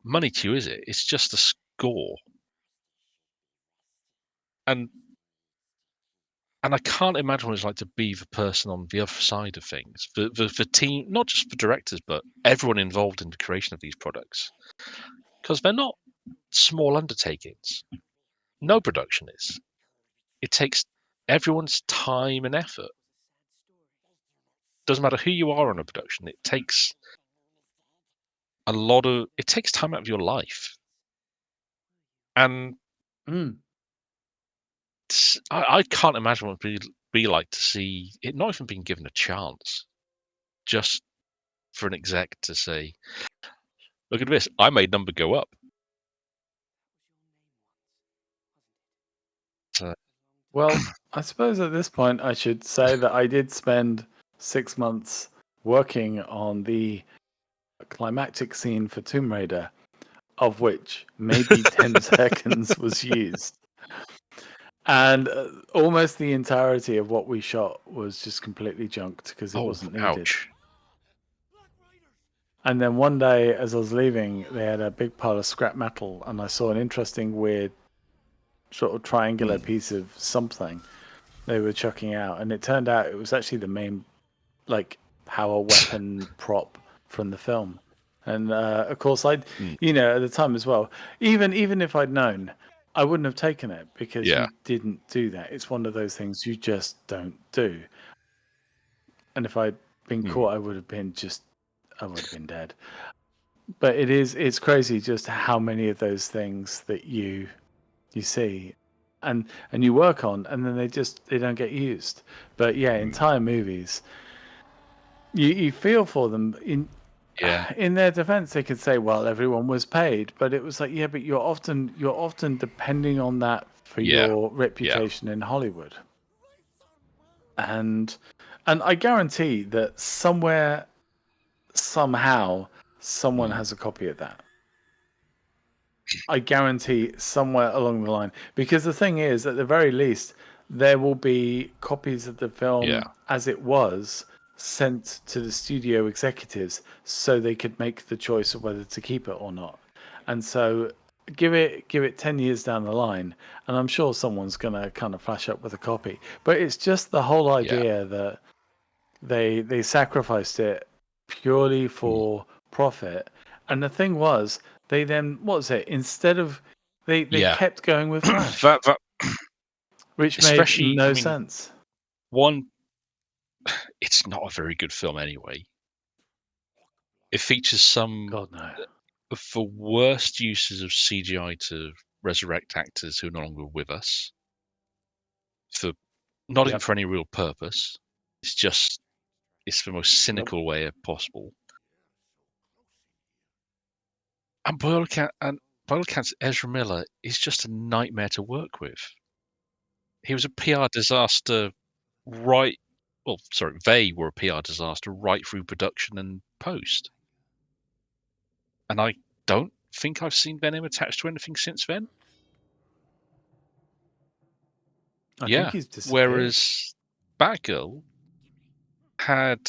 money to you, is it? It's just a score. And I can't imagine what it's like to be the person on the other side of things. The team, not just the directors, but everyone involved in the creation of these products. Because they're not small undertakings. No production is. It takes everyone's time and effort. Doesn't matter who you are on a production, it takes time out of your life. And I can't imagine what it would be like to see it not even being given a chance, just for an exec to say, "Look at this, I made number go up." Well, I suppose at this point I should say that I did spend 6 months working on the climactic scene for Tomb Raider, of which maybe 10 seconds was used. And almost the entirety of what we shot was just completely junked because it wasn't needed. Ouch. And then one day, as I was leaving, they had a big pile of scrap metal, and I saw an interesting, weird, sort of triangular piece of something they were chucking out. And it turned out it was actually the main, like, power weapon prop from the film. And of course, at the time as well, even if I'd known, I wouldn't have taken it because you didn't do that. It's one of those things you just don't do. And if I'd been caught, I would have been dead. But it's crazy just how many of those things that you see and you work on, and then they don't get used. But entire movies, you feel for them. In their defense, they could say, well, everyone was paid, but it was like, but you're often depending on that for your reputation in Hollywood. And I guarantee that somewhere, somehow, someone has a copy of that. I guarantee somewhere along the line, because the thing is, at the very least, there will be copies of the film as it was sent to the studio executives so they could make the choice of whether to keep it or not. And so give it 10 years down the line, and I'm sure someone's going to kind of flash up with a copy. But it's just the whole idea that they sacrificed it purely for profit. And the thing was, they then, what was it? Instead of they kept going with Flash, which made no sense. One, it's not a very good film anyway. It features some of the worst uses of CGI to resurrect actors who are no longer with us. Not even for any real purpose. It's the most cynical way possible. And by all accounts, Ezra Miller is just a nightmare to work with. He was a PR disaster right. Well, sorry, they were a PR disaster right through production and post. And I don't think I've seen Venom attached to anything since then. I think he's disappeared. Whereas Batgirl had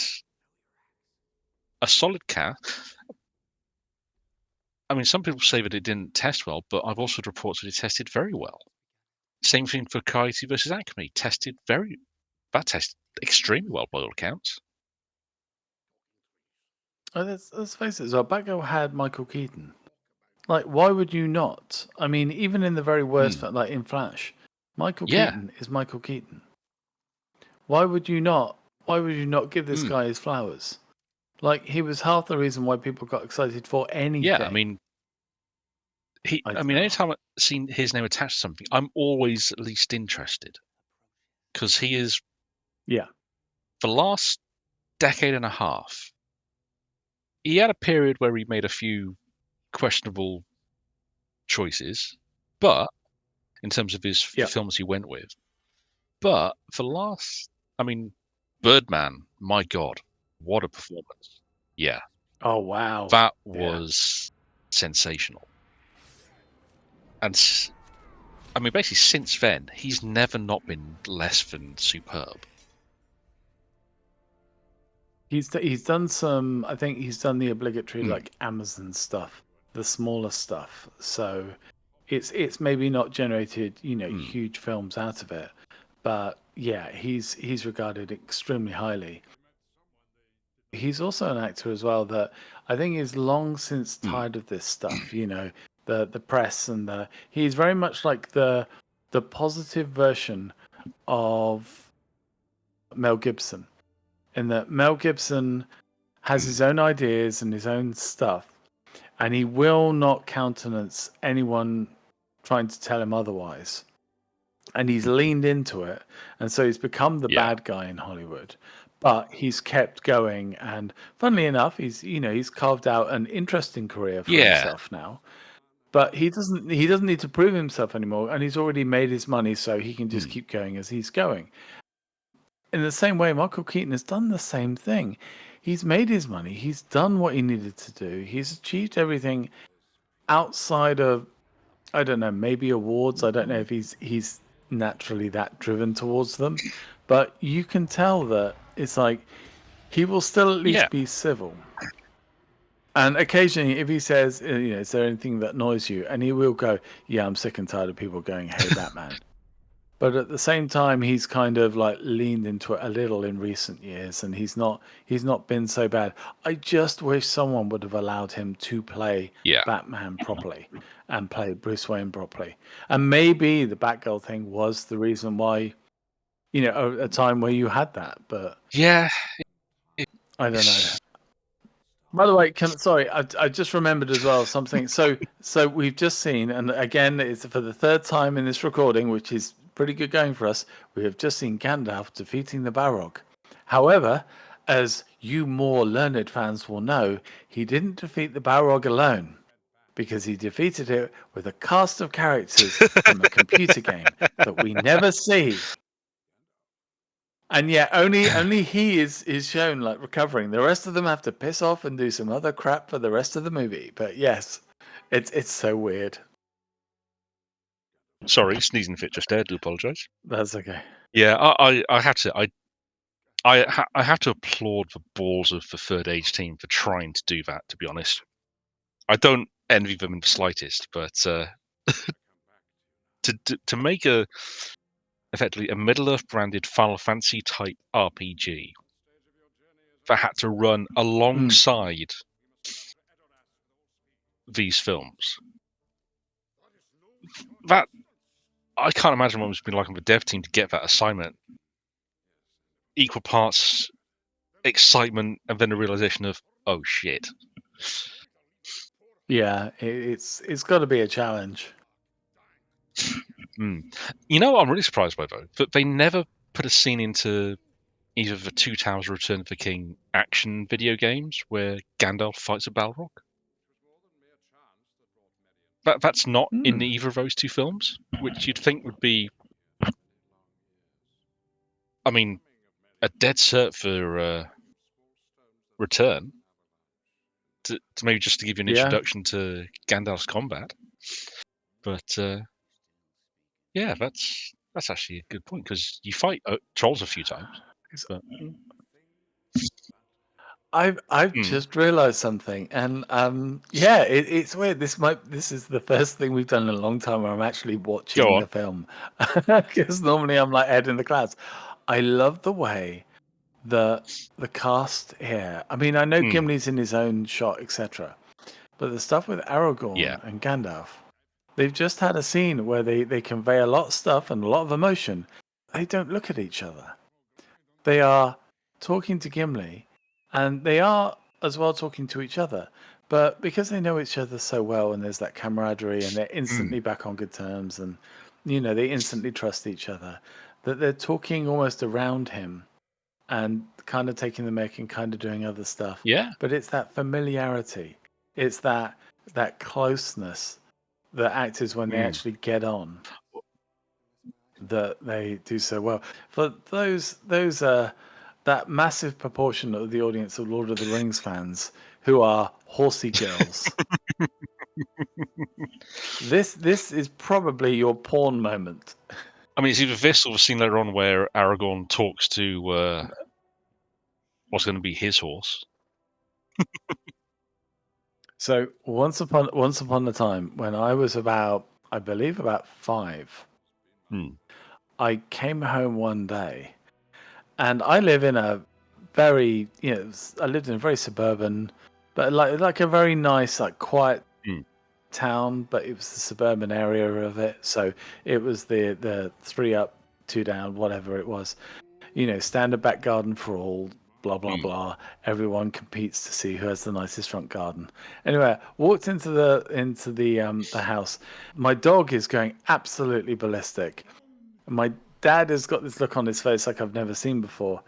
a solid cast. I mean, some people say that it didn't test well, but I've also heard reports that it tested very well. Same thing for Coyote versus Acme. That tested extremely well by all accounts. Oh, let's face it as well. Batgirl had Michael Keaton. Like, why would you not? I mean, even in the very worst, like in Flash, Michael Keaton is Michael Keaton. Why would you not? Why would you not give this guy his flowers? Like, he was half the reason why people got excited for anything. Yeah, I mean, anytime I've seen his name attached to something, I'm always at least interested. Because he is, the last decade and a half, he had a period where he made a few questionable choices, but in terms of the films he went with. But for Birdman, my God, what a performance. Yeah. Oh, wow. That was sensational. And I mean, basically, since then, he's never not been less than superb. He's done some. I think he's done the obligatory like Amazon stuff, the smaller stuff. So it's maybe not generated huge films out of it, but yeah, he's regarded extremely highly. He's also an actor as well that I think is long since tired of this stuff. The press and he's very much like the positive version of Mel Gibson, in that Mel Gibson has his own ideas and his own stuff, and he will not countenance anyone trying to tell him otherwise. And he's leaned into it, and so he's become the bad guy in Hollywood. But he's kept going, and funnily enough, he's carved out an interesting career for himself now. But he doesn't need to prove himself anymore, and he's already made his money, so he can just keep going as he's going. In the same way, Michael Keaton has done the same thing. He's made his money. He's done what he needed to do. He's achieved everything outside of, I don't know, maybe awards. I don't know if he's naturally that driven towards them, but you can tell that it's like he will still at least be civil. And occasionally, if he says, is there anything that annoys you? And he will go, yeah, I'm sick and tired of people going, hey, Batman. But at the same time, he's kind of like leaned into it a little in recent years, and he's not been so bad. I just wish someone would have allowed him to play Batman properly and play Bruce Wayne properly. And maybe the Batgirl thing was the reason why, a time where you had that. But yeah, I don't know. By the way, I just remembered as well something. So we've just seen, and again, it's for the third time in this recording, which is pretty good going for us. We have just seen Gandalf defeating the Balrog. However, as you more learned fans will know, he didn't defeat the Balrog alone, because he defeated it with a cast of characters from a computer game that we never see. And yet only he is shown like recovering. The rest of them have to piss off and do some other crap for the rest of the movie. But yes, it's so weird. Sorry, sneezing fit just there. Do apologise. That's okay. Yeah, I have to. I have to applaud the balls of the Third Age team for trying to do that. To be honest, I don't envy them in the slightest. But to make effectively a Middle Earth branded Final Fantasy type RPG that had to run alongside these films, that I can't imagine what it's been like on the dev team to get that assignment. Equal parts excitement and then the realization of, oh shit. Yeah, it's got to be a challenge. You know what I'm really surprised by, though? That they never put a scene into either the Two Towers Return of the King action video games where Gandalf fights a Balrog. that's not in either of those two films, which you'd think would be, I mean, a dead cert for Return. To maybe just to give you an introduction to Gandalf's combat. But yeah, that's actually a good point, because you fight trolls a few times. But I've just realised something, and yeah, it's weird. This is the first thing we've done in a long time where I'm actually watching the film, because normally I'm like head in the clouds. I love the way the cast here. I mean, I know Gimli's in his own shot, etc., but the stuff with Aragorn and Gandalf, they've just had a scene where they convey a lot of stuff and a lot of emotion. They don't look at each other. They are talking to Gimli, and they are as well talking to each other. But because they know each other so well, and there's that camaraderie, and they're instantly back on good terms, and they instantly trust each other, that they're talking almost around him and kind of taking the mic and kind of doing other stuff. Yeah. But it's that familiarity. It's that closeness that actors, when they actually get on, that they do so well. For those that massive proportion of the audience of Lord of the Rings fans who are horsey girls, this is probably your porn moment. I mean, it's either this or the scene later on where Aragorn talks to what's going to be his horse. So once upon a time, when I was I believe about 5, I came home one day, and I live in a very, I lived in a very suburban, but like a very nice, like quiet town, but it was the suburban area of it. So it was the 3 up, 2 down, whatever it was. Standard back garden for all, blah blah blah. Everyone competes to see who has the nicest front garden. Anyway, walked into the house. My dog is going absolutely ballistic. My dad has got this look on his face like I've never seen before.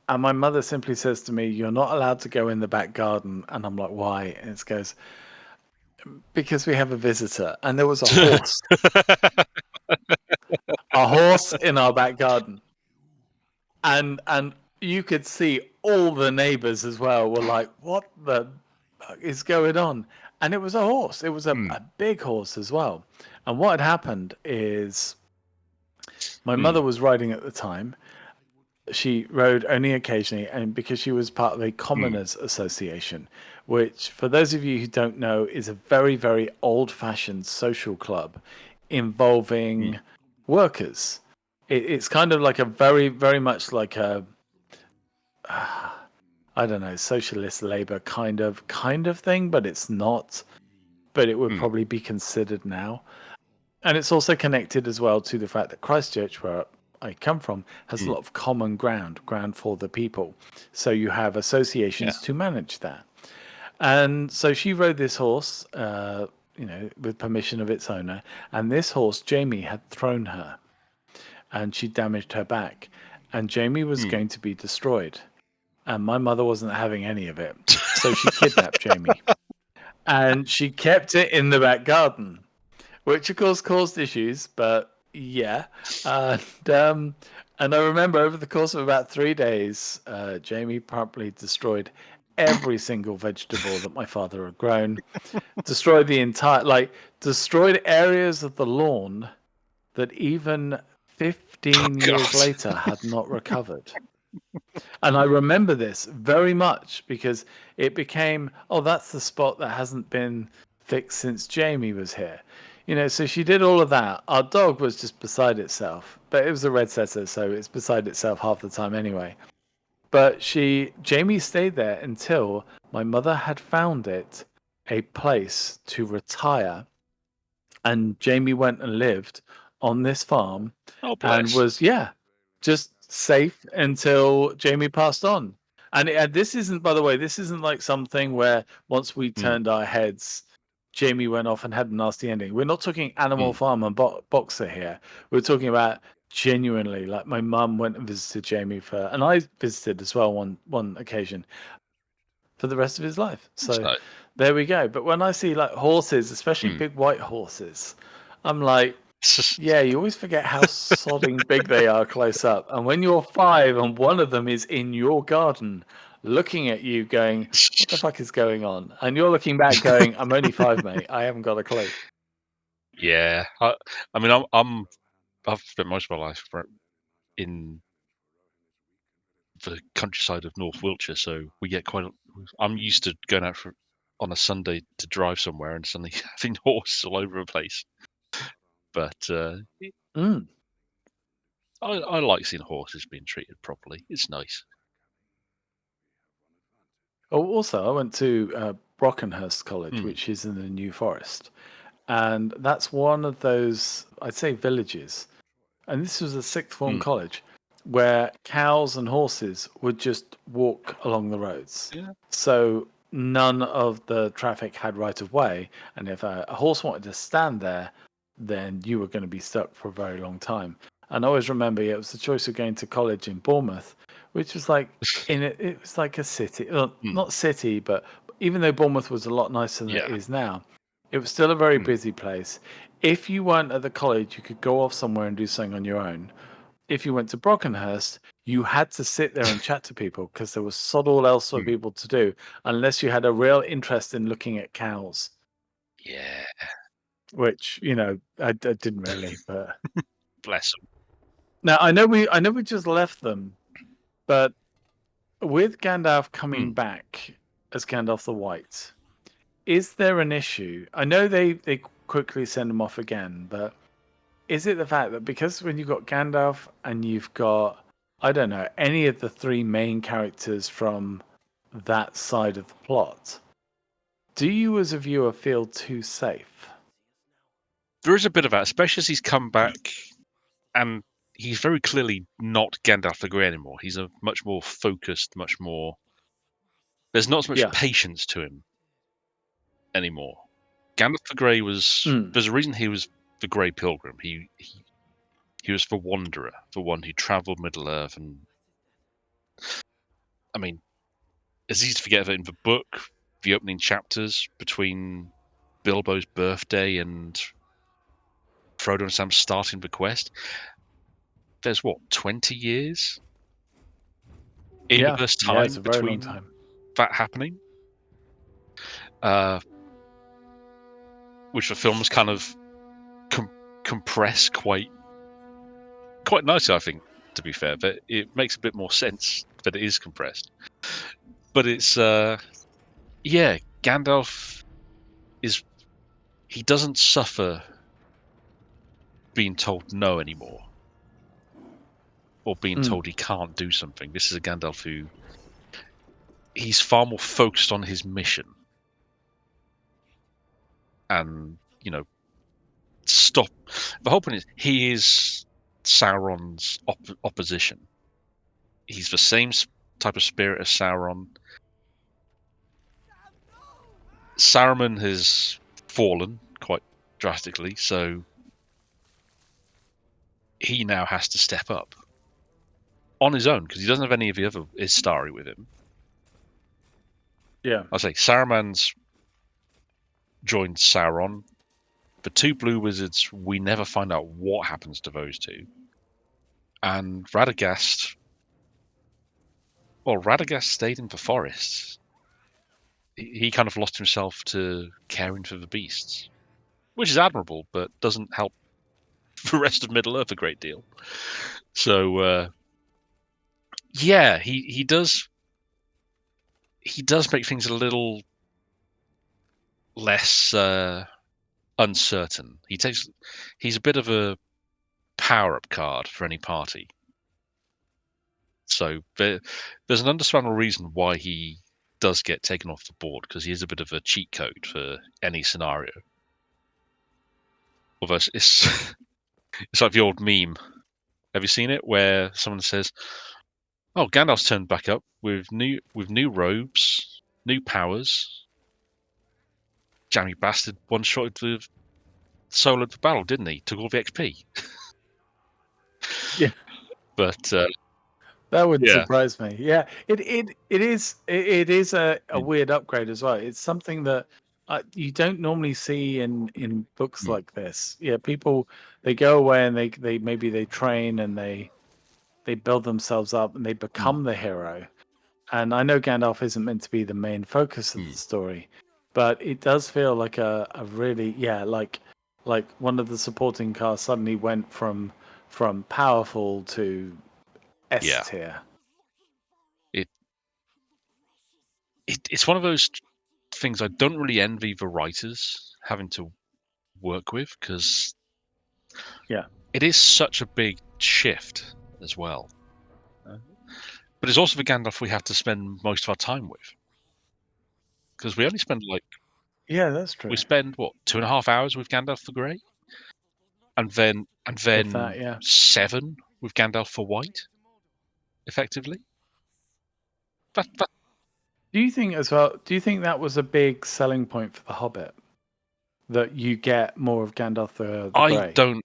And my mother simply says to me, "You're not allowed to go in the back garden." And I'm like, "Why?" And it goes, "Because we have a visitor." And there was a horse. A horse in our back garden. And you could see all the neighbors as well were like, "What the fuck is going on?" And it was a horse. It was a big horse as well. And what had happened is my mother was riding at the time. She rode only occasionally, and because she was part of a commoners association, which, for those of you who don't know, is a very, very old-fashioned social club involving workers. It's kind of like a very, very much like a, I don't know, socialist labor kind of thing, but it's not. But it would probably be considered now. And it's also connected as well to the fact that Christchurch, where I come from, has a lot of common ground for the people. So you have associations to manage that. And so she rode this horse, with permission of its owner. And this horse, Jamie, had thrown her, and she damaged her back. And Jamie was going to be destroyed. And my mother wasn't having any of it. So she kidnapped Jamie. And she kept it in the back garden, which of course caused issues, but yeah. And I remember over the course of about 3 days, Jamie promptly destroyed every single vegetable that my father had grown, destroyed destroyed areas of the lawn that even 15 years later had not recovered. And I remember this very much because it became, that's the spot that hasn't been fixed since Jamie was here. So she did all of that. Our dog was just beside itself, but it was a red setter, so it's beside itself half the time anyway. But Jamie stayed there until my mother had found it a place to retire. And Jamie went and lived on this farm and was, just safe until Jamie passed on. And this isn't, by the way, this isn't like something where once we turned our heads, Jamie went off and had a nasty ending. We're not talking Animal Farm and Boxer here. We're talking about genuinely, like my mum went and visited Jamie and I visited as well one occasion, for the rest of his life. So There we go. But when I see like horses, especially big white horses, I'm like, yeah, you always forget how sodding big they are close up. And when you're 5 and one of them is in your garden looking at you going, what the fuck is going on? And you're looking back going, I'm only 5, mate. I haven't got a clue. Yeah. I mean, I've spent most of my life in the countryside of North Wiltshire, so we get I'm used to going out on a Sunday to drive somewhere and suddenly having horses all over the place. But I like seeing horses being treated properly. It's nice. Oh, also, I went to Brockenhurst College, which is in the New Forest. And that's one of those, I'd say, villages. And this was a sixth form college where cows and horses would just walk along the roads. Yeah. So none of the traffic had right of way. And if a horse wanted to stand there, then you were going to be stuck for a very long time. And I always remember it was the choice of going to college in Bournemouth, which was like it was like a city, not city, but even though Bournemouth was a lot nicer than it is now, it was still a very busy place. If you weren't at the college, you could go off somewhere and do something on your own. If you went to Brockenhurst, you had to sit there and chat to people because there was sod all else for people to do, unless you had a real interest in looking at cows. Yeah. Which, I didn't really, but bless them. Now I know we just left them, but with Gandalf coming back as Gandalf the White, is there an issue? I know they quickly send him off again, but is it the fact that because when you've got Gandalf and you've got, I don't know, any of the 3 main characters from that side of the plot, do you as a viewer feel too safe? There is a bit of that, especially as he's come back and he's very clearly not Gandalf the Grey anymore. He's a much more focused, much more... There's not as much patience to him anymore. Gandalf the Grey was... There's a reason he was the Grey Pilgrim. He was the Wanderer, the one who travelled Middle-earth. And I mean, it's easy to forget that in the book, the opening chapters between Bilbo's birthday and Frodo and Sam starting the quest, there's 20 years in universe time it's a very long time. That happening, which the films kind of compress quite nicely, I think, to be fair, but it makes a bit more sense that it is compressed. But it's Gandalf he doesn't suffer being told no anymore, or being told he can't do something. This is a Gandalf who he's far more focused on his mission, and stop. The whole point is he is Sauron's opposition. He's the same type of spirit as Sauron. Saruman has fallen quite drastically, so he now has to step up on his own because he doesn't have any of the other Istari with him. Yeah, I say Saruman's joined Sauron. The 2 blue wizards, we never find out what happens to those 2. And Radagast stayed in the forests. He kind of lost himself to caring for the beasts, which is admirable, but doesn't help the rest of Middle-earth a great deal. So, he does make things a little less uncertain. He's a bit of a power-up card for any party. So there's an understandable reason why he does get taken off the board, because he is a bit of a cheat code for any scenario. Although it's like the old meme. Have you seen it where someone says, "Oh, Gandalf's turned back up with new robes, new powers. Jammy bastard one-shotted the soloed the battle, didn't he? Took all the XP." Yeah. But That wouldn't surprise me. Yeah, it is a weird upgrade as well. It's something that you don't normally see in books like this. Yeah, people, they go away and they maybe they train and they build themselves up and they become the hero. And I know Gandalf isn't meant to be the main focus of the story, but it does feel like a really, like one of the supporting cast suddenly went from powerful to S tier. It's one of those things I don't really envy the writers having to work with, because it is such a big shift as well. But it's also the Gandalf we have to spend most of our time with, because we only spend that's true. We spend what 2.5 hours with Gandalf the Grey, and then If that, 7 with Gandalf for White, effectively. Do you think as well? Do you think that was a big selling point for The Hobbit, that you get more of Gandalf the Grey?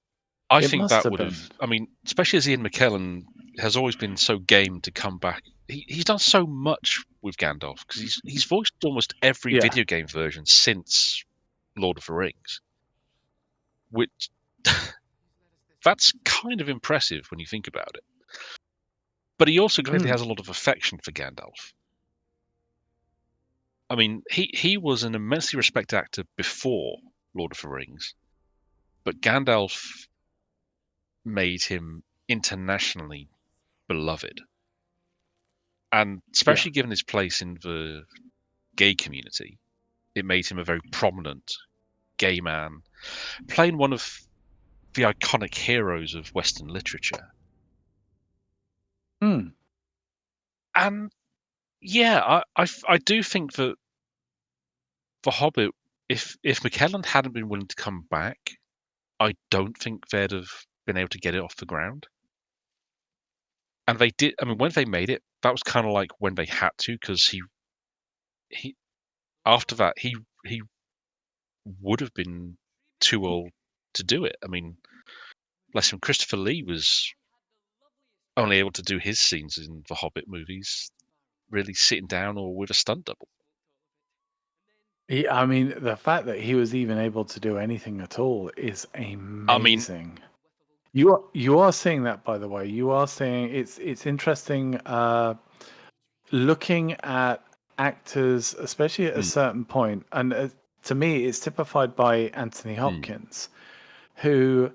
I think that would have. I mean, especially as Ian McKellen has always been so game to come back. He's done so much with Gandalf, because he's voiced almost every video game version since Lord of the Rings, which that's kind of impressive when you think about it. But he also clearly has a lot of affection for Gandalf. I mean, he was an immensely respected actor before Lord of the Rings, but Gandalf made him internationally beloved. And especially given his place in the gay community, it made him a very prominent gay man, playing one of the iconic heroes of Western literature. And yeah, I do think that The Hobbit, if McKellen hadn't been willing to come back, I don't think they'd have been able to get it off the ground. And they did. I mean, when they made it, that was kind of like when they had to, because he after that he would have been too old to do it. I mean, bless him, Christopher Lee was only able to do his scenes in the Hobbit movies really sitting down or with a stunt double. Yeah, I mean, the fact that he was even able to do anything at all is amazing. You are seeing that, by the way. You are seeing it's interesting looking at actors, especially at a certain point, and to me, it's typified by Anthony Hopkins, who,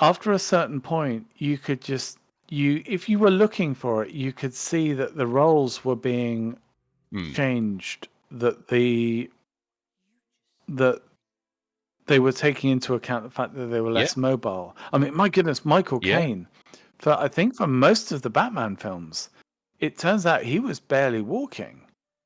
after a certain point, you could just if you were looking for it, you could see that the roles were being changed, that they were taking into account the fact that they were less mobile. I mean, my goodness, Michael Caine, I think for most of the Batman films, it turns out he was barely walking.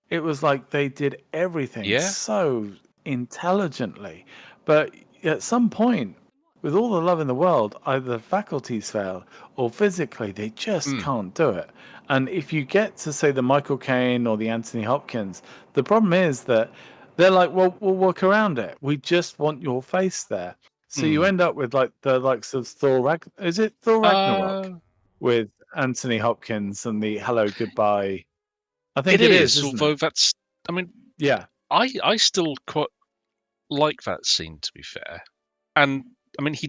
It was like they did everything so intelligently. But at some point, with all the love in the world, either the faculties fail or physically they just can't do it. And if you get to say the Michael Caine or the Anthony Hopkins, the problem is that they're like, well, we'll work around it. We just want your face there. So you end up with like the likes of Thor. Is it Thor Ragnarok with Anthony Hopkins and the hello goodbye? I think it is. Although that's, I mean, I still quite like that scene, to be fair. And I mean, he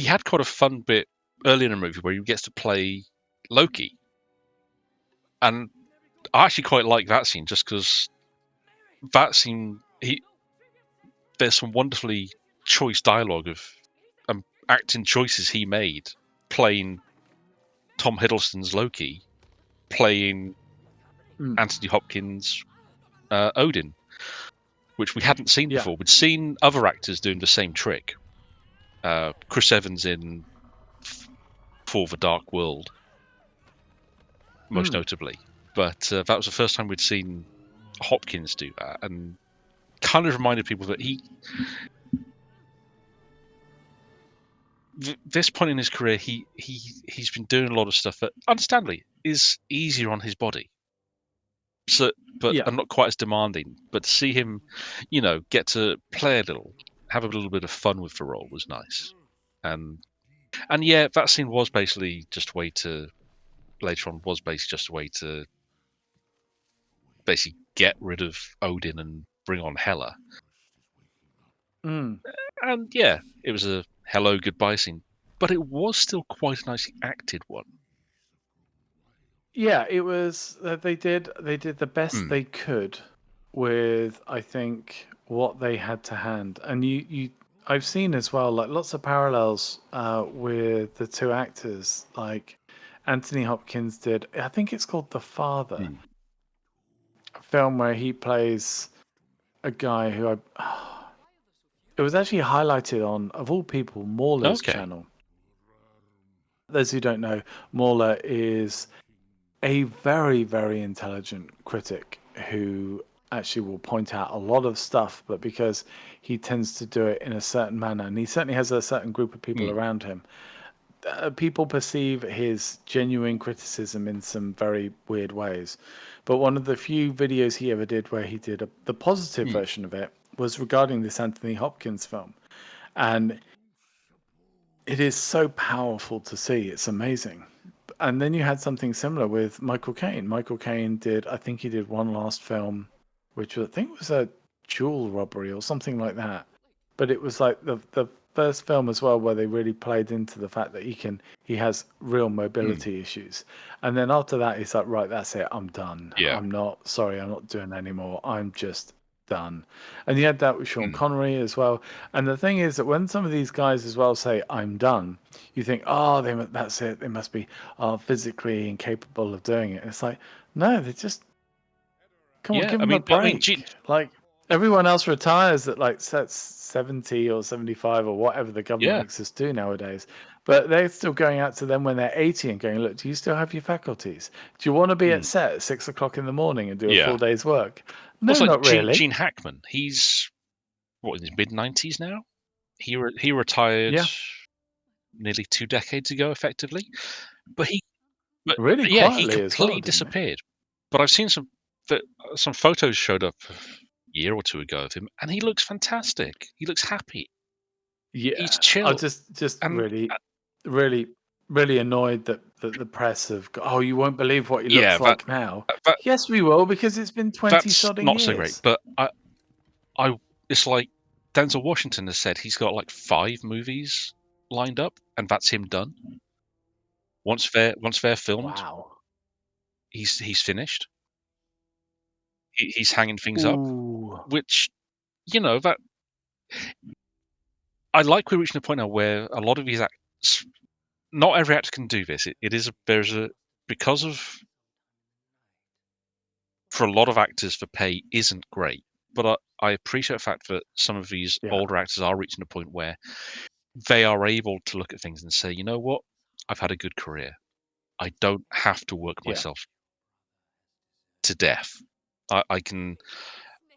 had quite a fun bit early in the movie where he gets to play Loki, and I actually quite like that scene, just because that scene there's some wonderfully choice dialogue of acting choices he made, playing Tom Hiddleston's Loki, playing Anthony Hopkins' Odin, which we hadn't seen before. We'd seen other actors doing the same trick. Chris Evans in For the Dark World, most notably. But that was the first time we'd seen Hopkins do that, and kind of reminded people that this point in his career, he's been doing a lot of stuff that, understandably, is easier on his body. So, but I'm not quite as demanding. But to see him, get to play a little, have a little bit of fun with the role was nice. And yeah, that scene was basically just a way to later on was basically just a way to basically get rid of Odin and bring on Hela. Mm. And yeah, it was a hello goodbye scene, but it was still quite a nicely acted one. Yeah, it was. They did the best they could with, I think, what they had to hand. And I've seen as well, like lots of parallels with the two actors. Like Anthony Hopkins did, I think it's called The Father, a film where he plays a guy who it was actually highlighted on, of all people, Mauler's channel. Those who don't know, Mauler is a very, very intelligent critic who actually will point out a lot of stuff, but because he tends to do it in a certain manner, and he certainly has a certain group of people around him, people perceive his genuine criticism in some very weird ways. But one of the few videos he ever did where he did the positive version of it was regarding this Anthony Hopkins film. And it is so powerful to see. It's amazing. And then you had something similar with Michael Caine. Michael Caine did, I think he did one last film, which I think was a jewel robbery or something like that. But it was like the first film as well where they really played into the fact that he has real mobility issues. And then after that, he's like, right, that's it. I'm done. Yeah. I'm not doing it anymore. I'm just done. And you had that with Sean Connery as well. And the thing is that when some of these guys as well say, I'm done, you think, oh, that's it. They must be physically incapable of doing it. And it's like, no, they just, come on, give them a break. Like, everyone else retires at like 70 or 75 or whatever the government makes us do nowadays. But they're still going out to them when they're 80 and going, look, do you still have your faculties? Do you want to be at set at 6 o'clock in the morning and do a full day's work? No, like not really. Gene Hackman, he's in his mid-90s now. He retired nearly 2 decades ago, effectively. But he quietly completely as well, disappeared. But I've seen some photos showed up a year or two ago of him, and he looks fantastic. He looks happy. Yeah, He's chill. I'm just really annoyed that the press have got, oh, you won't believe what he looks like now. Yes, we will, because it's been 20 sodding years. That's not so great. But it's like Denzel Washington has said he's got like 5 movies lined up, and that's him done. Once they're filmed, he's finished. He's hanging things up, which, that I like. We're reaching a point now where a lot of these acts, not every actor can do this. For a lot of actors, the pay isn't great. But I appreciate the fact that some of these older actors are reaching a point where they are able to look at things and say, you know what, I've had a good career. I don't have to work myself to death. I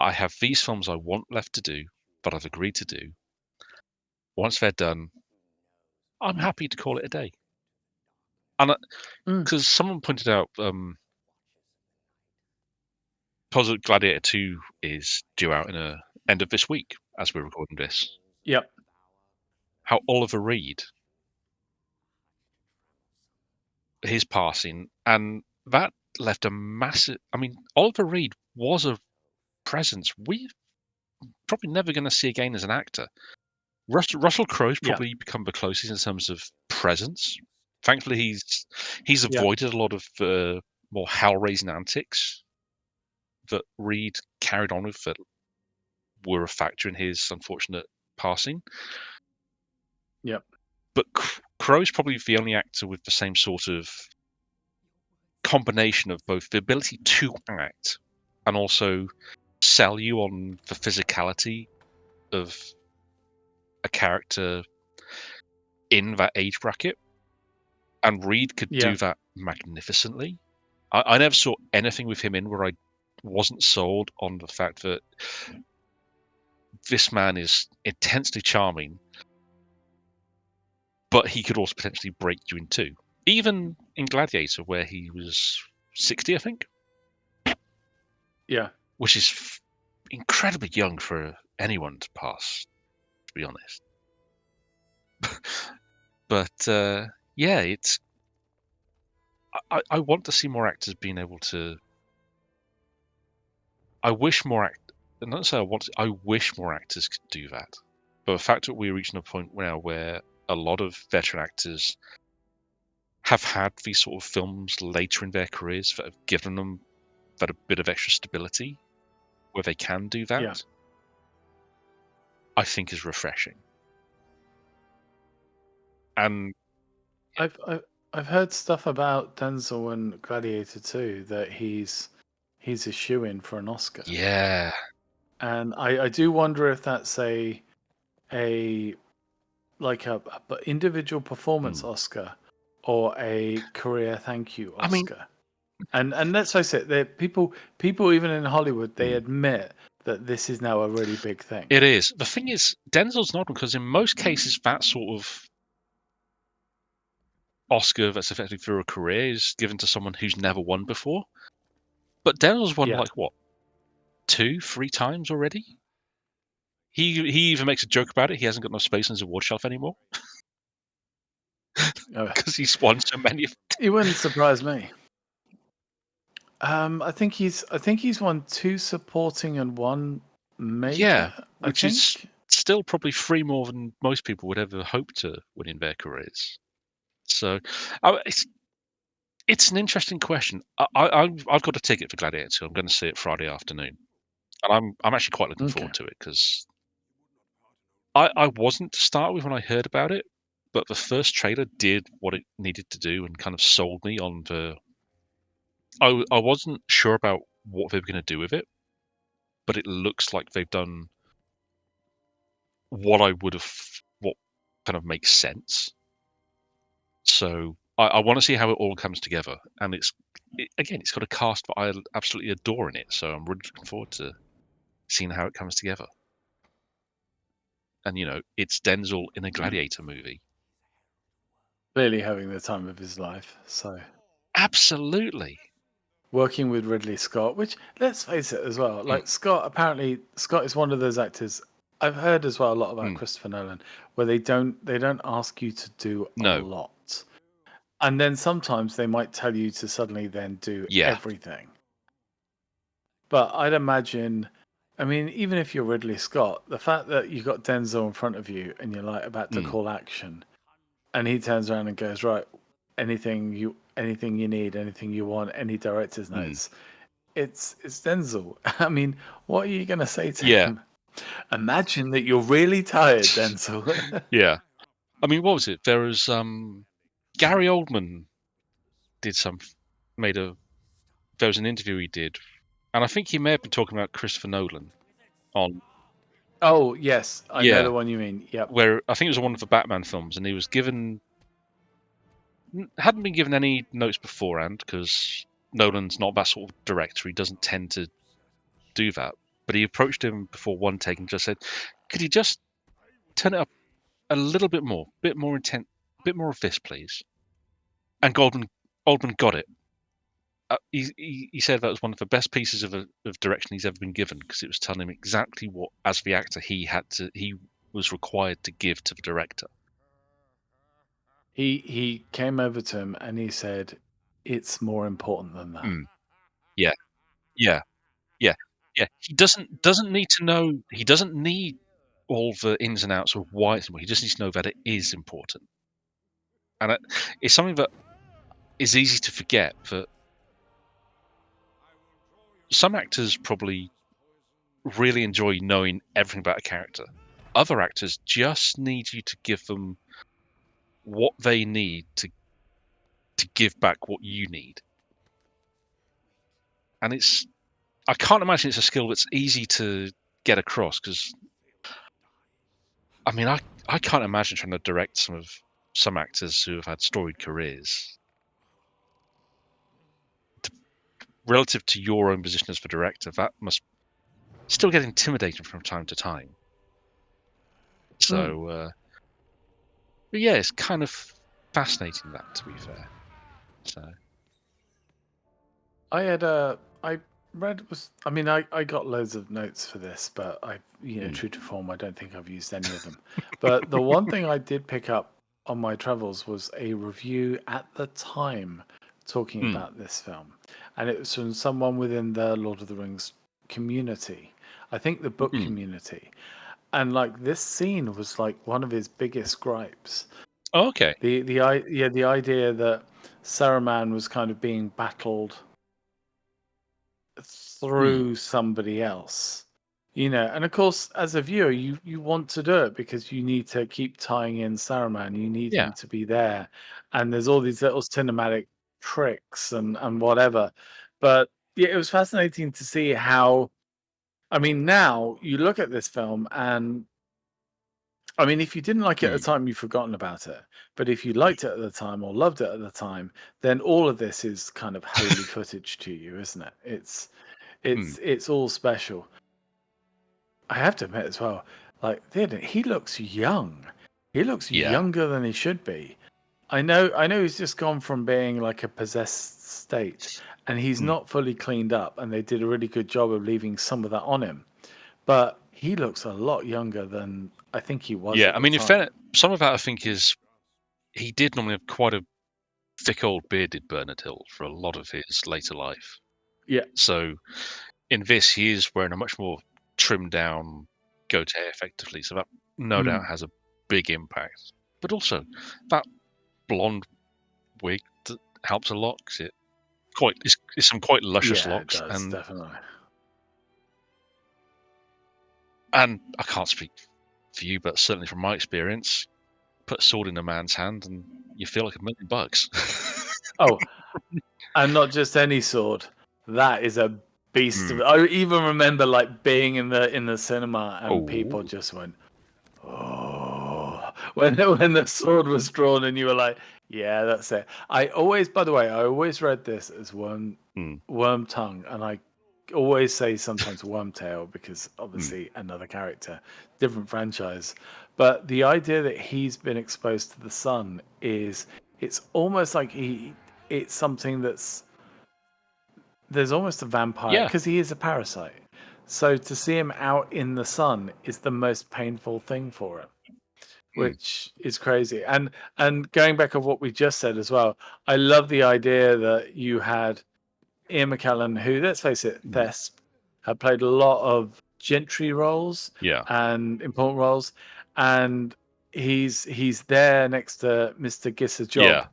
have these films I want left to do, but I've agreed to do. Once they're done, I'm happy to call it a day. And because someone pointed out, Puzzle Gladiator 2 is due out in the end of this week as we're recording this. Yep. How Oliver Reed, his passing, and that left a massive. I mean, Oliver Reed was a presence we're probably never going to see again as an actor. Russell Crowe's probably become the closest in terms of presence. Thankfully, he's avoided a lot of more hell-raising antics that Reed carried on with that were a factor in his unfortunate passing. Yep. But Crowe's probably the only actor with the same sort of combination of both the ability to act and also sell you on the physicality of a character in that age bracket. And Reed could do that magnificently. I never saw anything with him in where I wasn't sold on the fact that this man is intensely charming, but he could also potentially break you in two. Even in Gladiator, where he was 60, I think. Yeah. Which is incredibly young for anyone to pass, to be honest. But yeah, I want to see more actors being able to. I wish more not say I want to, I wish more actors could do that. But the fact that we're reaching a point now where a lot of veteran actors have had these sort of films later in their careers that have given them that a bit of extra stability where they can do that, I think is refreshing. And I've heard stuff about Denzel and Gladiator 2 that he's a shoo-in for an Oscar. Yeah. And I do wonder if that's a individual performance Oscar or a career thank you Oscar. And let's face it, people even in Hollywood, they admit that this is now a really big thing. It is. The thing is, Denzel's not, because in most cases that sort of Oscar that's effectively for a career is given to someone who's never won before. But Denzel's won like what, 2-3 times already? He even makes a joke about it. He hasn't got no space on his award shelf anymore because he's won so many. It wouldn't surprise me. I think he's won 2 supporting and 1 major. Yeah, which is still probably 3 more than most people would ever hope to win in their careers. So it's an interesting question. I've got a ticket for Gladiator 2. I'm going to see it Friday afternoon, and I'm actually quite looking forward to it because I wasn't to start with when I heard about it, but the first trailer did what it needed to do and kind of sold me on the. I wasn't sure about what they were going to do with it, but it looks like they've done what kind of makes sense. So I want to see how it all comes together, and it's got a cast that I absolutely adore in it. So I'm really looking forward to seeing how it comes together. And it's Denzel in a Gladiator movie. Clearly having the time of his life. So absolutely. Working with Ridley Scott, which, let's face it as well, like Scott is one of those actors. I've heard as well a lot about Christopher Nolan, where they don't ask you to do a lot, and then sometimes they might tell you to suddenly then do everything. But I'd imagine, I mean, even if you're Ridley Scott, the fact that you got Denzel in front of you and you're like about to call action, and he turns around and goes, right, anything you need, anything you want, any director's notes. It's Denzel. I mean, what are you going to say to him? Imagine that you're really tired, Denzel. Yeah. I mean, what was it? There was Gary Oldman there was an interview he did, and I think he may have been talking about Christopher Nolan on. Oh yes, I know the one you mean. Yeah. Where I think it was one of the Batman films, and he was hadn't been given any notes beforehand because Nolan's not that sort of director. He doesn't tend to do that. But he approached him before one take and just said, "Could you just turn it up a little bit more, bit more intent, bit more of this, please?" And Oldman got it. He said that was one of the best pieces of direction he's ever been given, because it was telling him exactly what, as the actor, he was required to give to the director. He came over to him and he said, "It's more important than that." Yeah. He doesn't need to know. He doesn't need all the ins and outs of why it's important. He just needs to know that it is important, and it's something that is easy to forget. That some actors probably really enjoy knowing everything about a character. Other actors just need you to give them what they need to give back what you need. And I can't imagine it's a skill that's easy to get across, because I mean, I can't imagine trying to direct some actors who have had storied careers. Relative to your own position as the director, that must still get intimidating from time to time. So, but yeah, it's kind of fascinating, that, to be fair. So, I got loads of notes for this, but true to form, I don't think I've used any of them. But the one thing I did pick up on my travels was a review at the time talking about this film, and it was from someone within the Lord of the Rings community. I think the book community. And like this scene was like one of his biggest gripes. Oh, okay. The idea that Saruman was kind of being battled through somebody else. And of course, as a viewer, you want to do it because you need to keep tying in Saruman. You need him to be there, and there's all these little cinematic tricks and whatever. But yeah, it was fascinating to see how. I mean, now you look at this film, and I mean, if you didn't like it at the time, you've forgotten about it. But if you liked it at the time or loved it at the time, then all of this is kind of holy footage to you, isn't it? It's all special. I have to admit as well, like he looks young. He looks younger than he should be. I know he's just gone from being like a possessed state, and he's not fully cleaned up, and they did a really good job of leaving some of that on him. But he looks a lot younger than I think he was. Yeah, at I the mean, in time. fact, some of that I think is he did normally have quite a thick old beard, did Bernard Hill, for a lot of his later life. Yeah. So in this, he is wearing a much more trimmed down goatee effectively. So that no doubt has a big impact. But also that blonde wig helps a lot because it's some quite luscious locks. It does, definitely. And I can't speak for you, but certainly from my experience, put a sword in a man's hand and you feel like $1,000,000. Oh, and not just any sword. That is a beast of. I even remember like being in the cinema and people just went, "Oh!" when the sword was drawn, and you were like, "Yeah, that's it." By the way, I always read this as worm tongue, and I always say sometimes wormtail because obviously another character, different franchise. But the idea that he's been exposed to the sun it's almost like it's something there's almost a vampire because he is a parasite. So to see him out in the sun is the most painful thing for him, which is crazy. And going back of what we just said as well, I love the idea that you had Ian McKellen, who, let's face it, Thesp, had played a lot of gentry roles and important roles, and he's there next to Mr. Gisser Job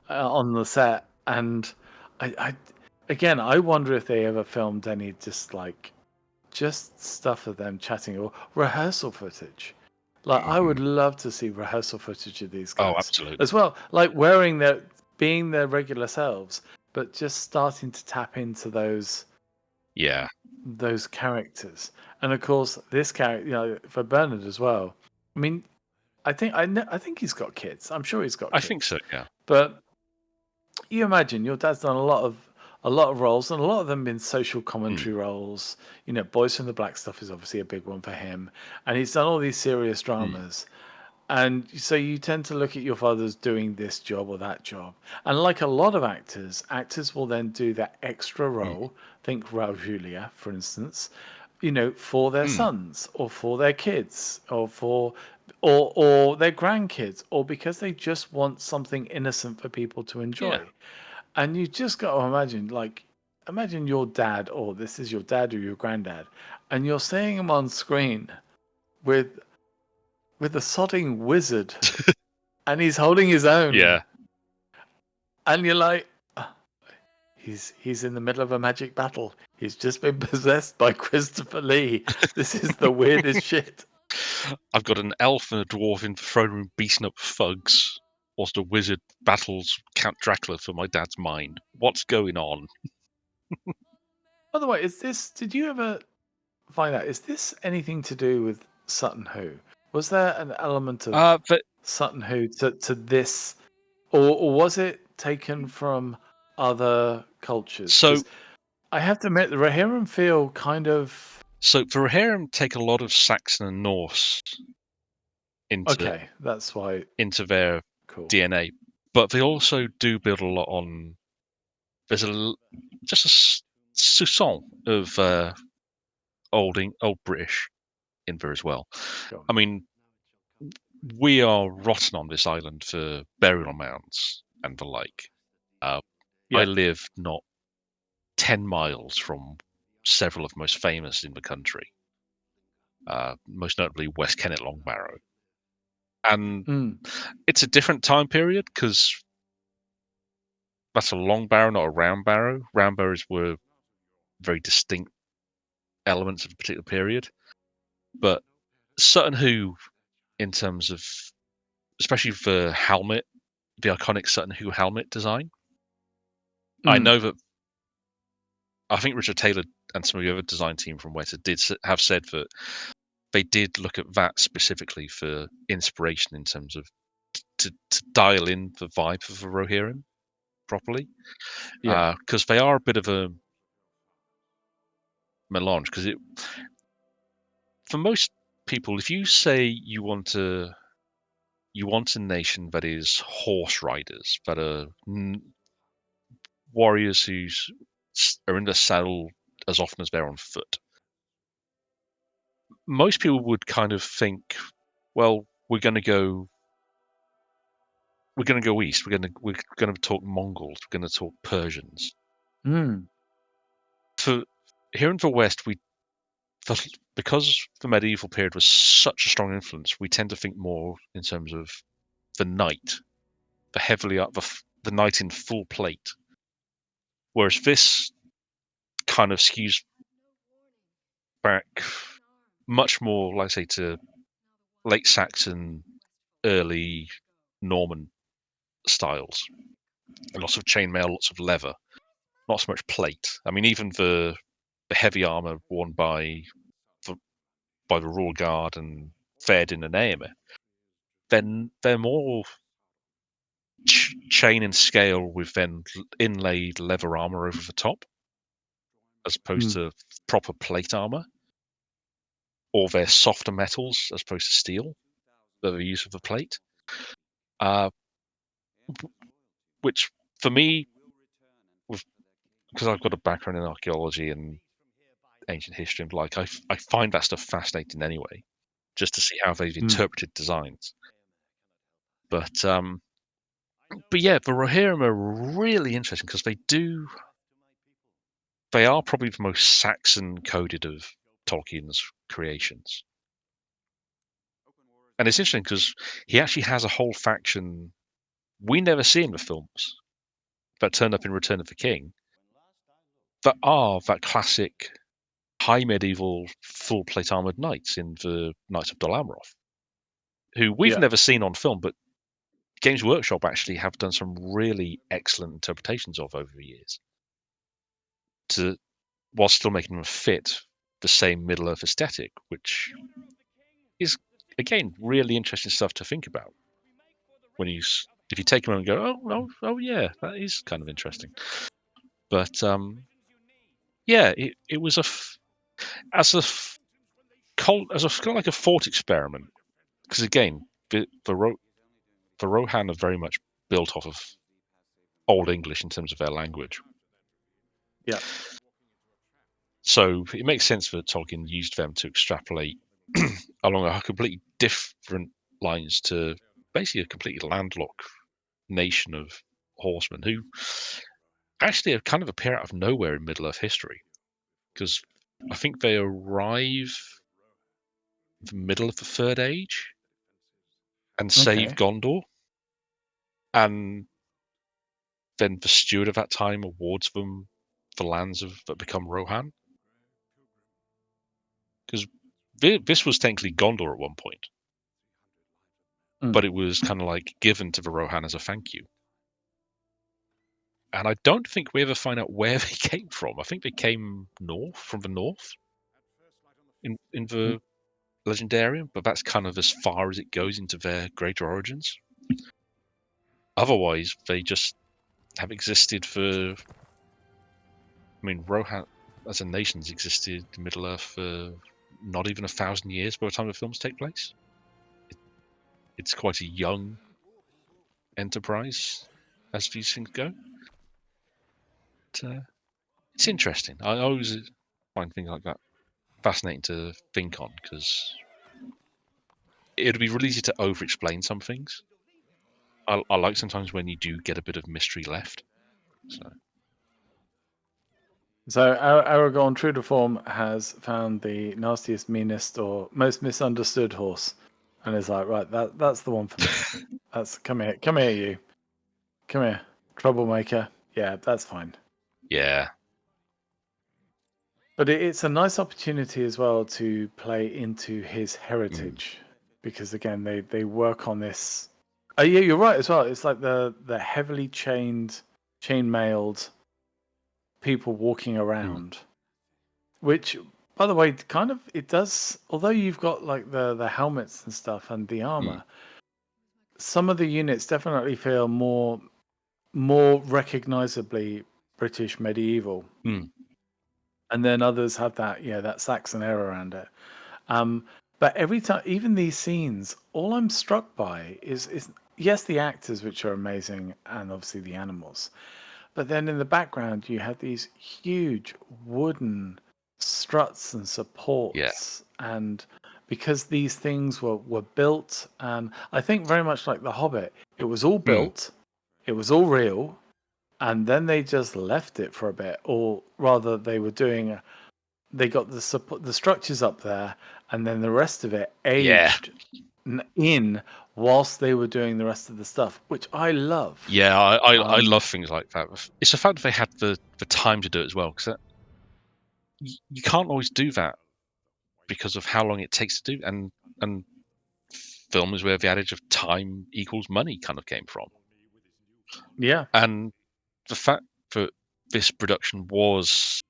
on the set, and I wonder if they ever filmed any just stuff of them chatting or rehearsal footage. Like I would love to see rehearsal footage of these guys. Oh, absolutely. As well, like being their regular selves, but just starting to tap into those characters. And of course, this character, for Bernard as well. I mean, I think he's got kids. I'm sure he's got kids. I think so, yeah. But you imagine your dad's done a lot of roles, and a lot of them been social commentary roles. Boys from the Black stuff is obviously a big one for him, and he's done all these serious dramas. And so you tend to look at your fathers doing this job or that job, and like a lot of actors will then do that extra role. Think Raul Julia, for instance, for their sons or for their kids or or their grandkids, or because they just want something innocent for people to enjoy. And you just got to imagine your dad, or this is your dad or your granddad, and you're seeing him on screen with a sodding wizard, and he's holding his own. Yeah. And you're like, he's in the middle of a magic battle. He's just been possessed by Christopher Lee. This is the weirdest shit. I've got an elf and a dwarf in the throne room beating up thugs, whilst a wizard battles Count Dracula for my dad's mind. What's going on? By the way, did you ever find out, is this anything to do with Sutton Hoo? Was there an element of Sutton Hoo to this, or was it taken from other cultures? So I have to admit, the Rohirrim feel kind of... So the Rohirrim take a lot of Saxon and Norse that's why into their DNA, but they also do build a lot on. There's just a soupçon of old British in there as well. I mean, we are rotten on this island for burial mounds and the like. I live not 10 miles from several of the most famous in the country, most notably West Kennet Longbarrow. And it's a different time period because that's a long barrow, not a round barrow. Round barrows were very distinct elements of a particular period. But Sutton Hoo, in terms of, especially the helmet, the iconic Sutton Hoo helmet design, I know that I think Richard Taylor and some of the other design team from Weta did have said that they did look at that specifically for inspiration in terms of to dial in the vibe of the Rohirrim properly. Because they are a bit of a melange. Because for most people, if you say you want a nation that is horse riders, that are warriors who are in the saddle as often as they're on foot, most people would kind of think, well, we're going to go east. We're going to talk Mongols. We're going to talk Persians. For here in the West, because the medieval period was such a strong influence, we tend to think more in terms of the knight, the knight in full plate. Whereas this kind of skews back much more, like I say, to late Saxon, early Norman styles. Lots of chainmail, lots of leather, not so much plate. I mean, even the heavy armor worn by the Royal Guard and Fërdin and Eomer, then they're more chain and scale with then inlaid leather armor over the top, as opposed to proper plate armor, or they're softer metals as opposed to steel that are used for the plate. Which for me, because I've got a background in archaeology and ancient history and like, I find that stuff fascinating anyway, just to see how they've interpreted designs. But yeah, the Rohirrim are really interesting because they are probably the most Saxon coded of Tolkien's creations. And it's interesting because he actually has a whole faction we never see in the films that turn up in Return of the King that are that classic high medieval full plate armored knights in the Knights of Dol Amroth, who we've never seen on film, but Games Workshop actually have done some really excellent interpretations of over the years, while still making them fit the same Middle Earth aesthetic, which is again really interesting stuff to think about when if you take a moment and go, oh yeah, that is kind of interesting. But yeah, it was as a kind of like a thought experiment, because again, the Rohan are very much built off of Old English in terms of their language. Yeah. So it makes sense that Tolkien used them to extrapolate along a completely different lines to basically a completely landlocked nation of horsemen who actually have kind of appear out of nowhere in Middle Earth history, because I think they arrive the middle of the Third Age and save Gondor, and then the steward of that time awards them the lands that become Rohan. Because this was technically Gondor at one point, but it was kind of like given to the Rohan as a thank you. And I don't think we ever find out where they came from. I think they came from the north in the Legendarium, but that's kind of as far as it goes into their greater origins. Otherwise, they just have existed for. I mean, Rohan as a nation's existed in Middle Earth for not even 1,000 years by the time the films take place. It's quite a young enterprise as these things go. But, it's interesting. I always find things like that fascinating to think on, because it would be really easy to over-explain some things. I like sometimes when you do get a bit of mystery left. So Aragorn, true to form, has found the nastiest, meanest, or most misunderstood horse, and is like, right, that's the one for me. Come here, you, come here, troublemaker. Yeah, that's fine. Yeah. But it's a nice opportunity as well to play into his heritage, because again, they work on this. Oh yeah, you're right as well. It's like the heavily chain-mailed people walking around. Which, by the way, kind of it does. Although you've got like the helmets and stuff and the armor, some of the units definitely feel more recognizably British medieval, and then others have that that Saxon air around it. But every time, even these scenes, all I'm struck by is yes, the actors, which are amazing, and obviously the animals, but then in the background you have these huge wooden struts and supports, and because these things were built, I think very much like The Hobbit, it was all built, it was all real, and then they just left it for a bit, or rather they got the structures up there, and then the rest of it aged in whilst they were doing the rest of the stuff, which I love. Yeah, I love things like that. It's the fact that they had the time to do it as well, because you can't always do that because of how long it takes to do, and film is where the adage of time equals money kind of came from. Yeah. And the fact that this production was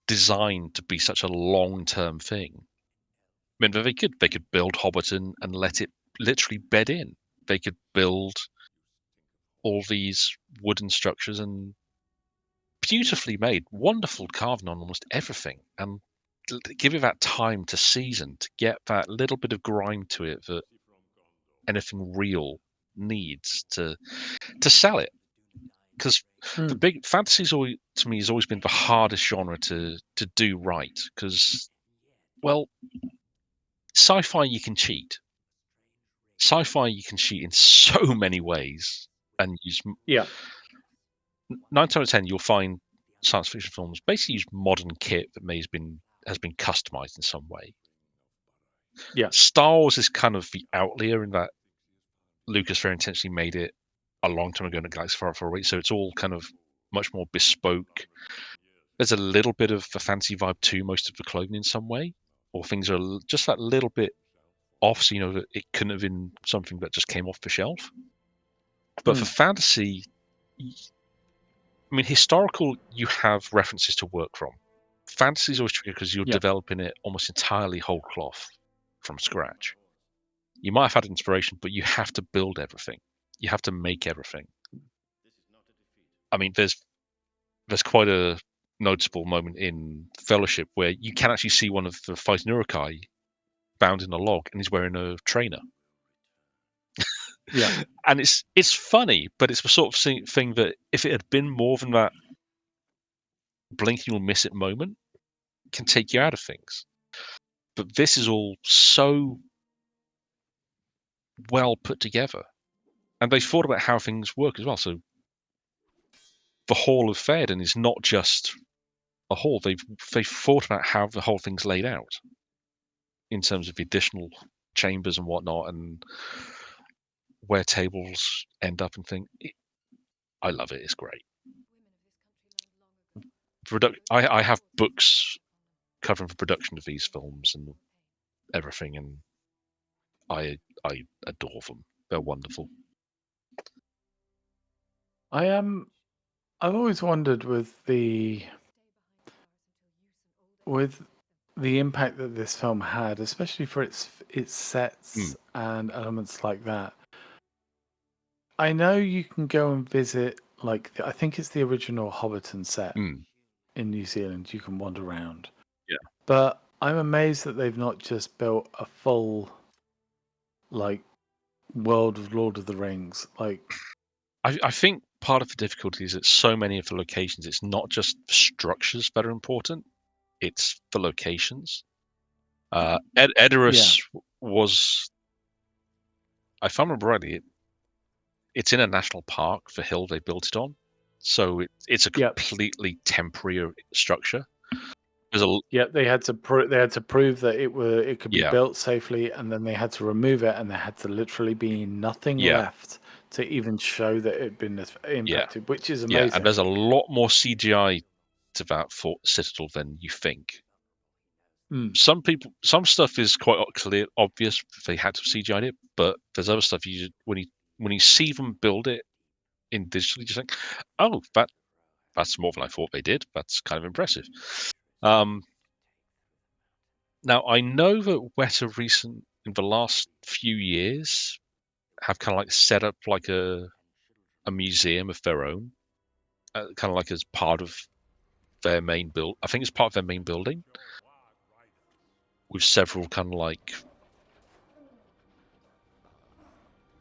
designed to be such a long-term thing meant that they could build Hobbiton and let it literally bed in. They could build all these wooden structures and beautifully made, wonderful carving on almost everything, and give it that time to season, to get that little bit of grind to it that anything real needs to sell it. Because the big fantasy's always, to me, has always been the hardest genre to do right. Because, well, sci-fi you can cheat. Sci-fi you can cheat in so many ways, and use 9 times out of 10 you'll find science fiction films basically use modern kit that has been customized in some way. Yeah. Star Wars is kind of the outlier in that Lucasfilm intentionally made it a long time ago in a galaxy far, far away, so it's all kind of much more bespoke. There's a little bit of the fantasy vibe to most of the clothing in some way, or things are just that little bit off, so that it couldn't have been something that just came off the shelf. But for fantasy, I mean, historical, you have references to work from. Fantasy is always tricky because you're developing it almost entirely whole cloth from scratch. You might have had inspiration, but you have to build everything. You have to make everything. I mean, there's quite a noticeable moment in Fellowship where you can actually see one of the fighting Urukai bound in a log, and he's wearing a trainer. Yeah. And it's funny, but it's the sort of thing that if it had been more than that blink you'll miss it moment, can take you out of things. But this is all so well put together, and they thought about how things work as well. So the Hall of Theoden is not just a hall. They've thought about how the whole thing's laid out in terms of the additional chambers and whatnot, and where tables end up and things. I love it. It's great. I have books covering the production of these films and everything, and I adore them. They're wonderful. I've always wondered with the impact that this film had, especially for its sets and elements like that. I know you can go and visit, like, I think it's the original Hobbiton set in New Zealand. You can wander around. Yeah. But I'm amazed that they've not just built a full, like, world of Lord of the Rings. Like, I think part of the difficulty is that so many of the locations, it's not just structures that are important, it's the locations. Edoras was, if I remember rightly, it's in a national park, the hill they built it on. So it's a completely temporary structure. They had to prove that it could be Yeah. built safely, and then they had to remove it, and there had to literally be nothing left to even show that it had been impacted, which is amazing. Yeah, and there's a lot more CGI to that Fort Citadel than you think. Some stuff is quite clear, obvious if they had to CGI it, but there's other stuff when you see them build it in digitally, you just think, oh, that's more than I thought they did. That's kind of impressive. Now I know that Weta in the last few years have kind of like set up like a museum of their own, kind of like as part of their main build. I think it's part of their main building with several kind of like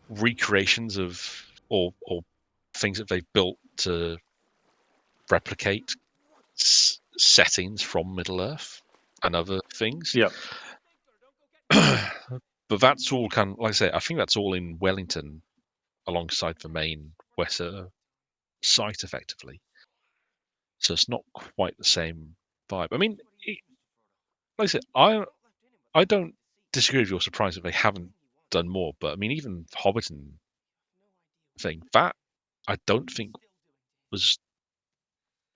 recreations of or things that they've built to replicate settings from Middle-earth and other things. Yep. But that's all kind of, like I say, I think that's all in Wellington alongside the main Weta site, effectively. So it's not quite the same vibe. I mean, like I said, I don't disagree with your surprise that they haven't done more. But I mean, even Hobbiton thing, that I don't think was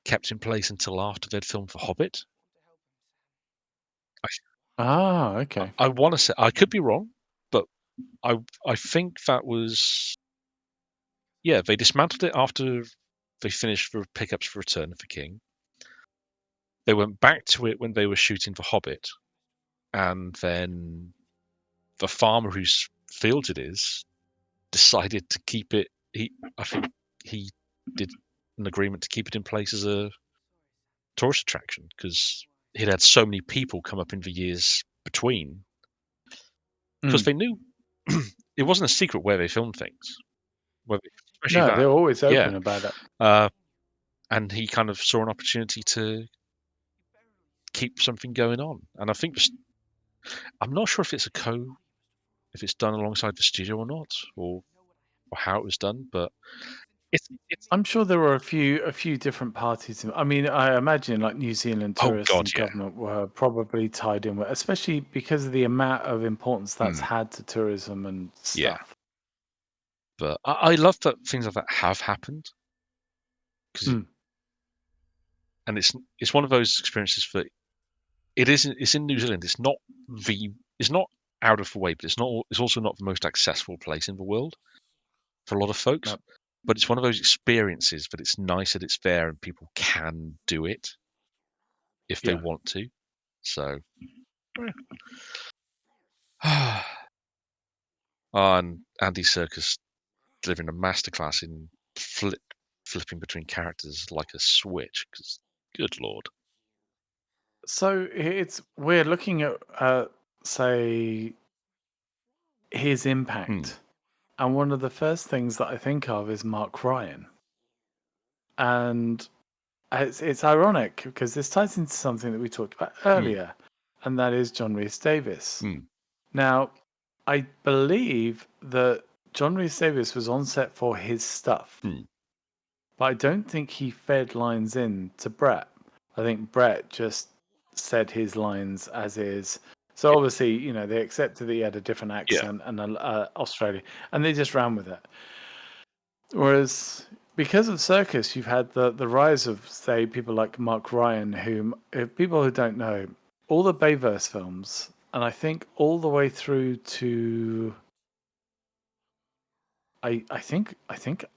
kept in place until after they'd filmed for Hobbit. Okay. I want to say, I could be wrong, but I think that was, yeah, they dismantled it after they finished the pickups for Return of the King. They went back to it when they were shooting for Hobbit, and then the farmer whose field it is decided to keep it. I think he did an agreement to keep it in place as a tourist attraction because he'd had so many people come up in the years between. Because they knew it wasn't a secret where they filmed things. No, they're always open about it. And he kind of saw an opportunity to keep something going on. And I think I'm not sure if it's if it's done alongside the studio or not, or how it was done, but it's I'm sure there were a few different parties. I mean, I imagine like New Zealand tourists and government were probably tied in with, especially because of the amount of importance that's had to tourism and stuff. Yeah. But I love that things like that have happened, and it's one of those experiences that it's in New Zealand. It's not out of the way, but it's also not the most accessible place in the world for a lot of folks. Nope. But it's one of those experiences that it's nice that it's there and people can do it if they want to. So, and Andy Serkis delivering a masterclass in flipping between characters like a switch. Because, good lord. So we're looking at say his impact, and one of the first things that I think of is Mark Ryan, and it's ironic because this ties into something that we talked about earlier, and that is John Rhys Davies. Now, I believe that John Rhys Davies was on set for his stuff, but I don't think he fed lines in to Brett. I think Brett just said his lines as is. So obviously, they accepted that he had a different accent and Australia, and they just ran with it. Whereas because of Serkis, you've had the rise of, say, people like Mark Ryan, whom, if people who don't know, all the Bayverse films, and I think all the way through to, I think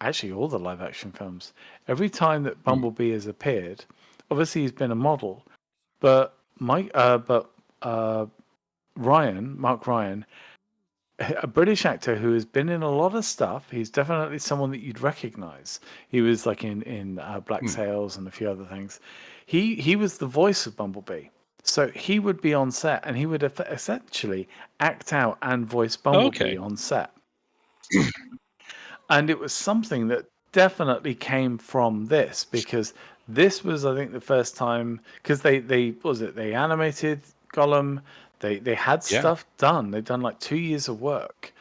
actually all the live action films, every time that Bumblebee has appeared, obviously he's been a model, but Mark Ryan, a British actor who has been in a lot of stuff. He's definitely someone that you'd recognize. He was like in Black Sails and a few other things. He was the voice of Bumblebee. So he would be on set and he would essentially act out and voice Bumblebee on set. And it was something that definitely came from this, because this was, I think, the first time, because they animated Gollum. They had stuff done. They'd done like 2 years of work.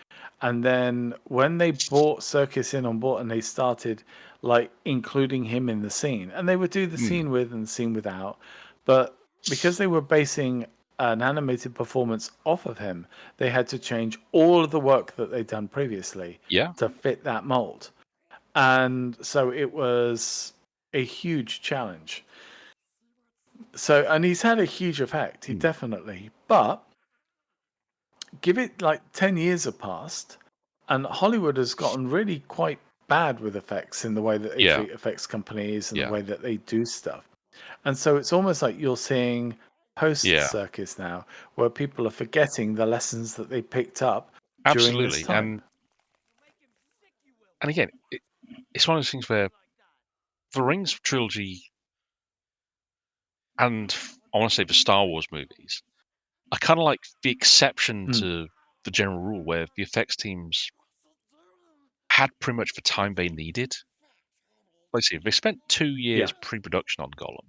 And then when they brought Serkis in on board and they started like including him in the scene, and they would do the scene with and the scene without, but because they were basing an animated performance off of him, they had to change all of the work that they'd done previously to fit that mold. And so it was a huge challenge. So, and he's had a huge effect, he definitely. But give it like 10 years have passed, and Hollywood has gotten really quite bad with effects in the way that they treat effects companies and the way that they do stuff. And so it's almost like you're seeing post-circus now, where people are forgetting the lessons that they picked up during this time. And again, it's one of those things where the Rings trilogy and I want to say the Star Wars movies are kind of like the exception to the general rule, where the effects teams had pretty much the time they needed. Like I say, they spent 2 years pre-production on Gollum,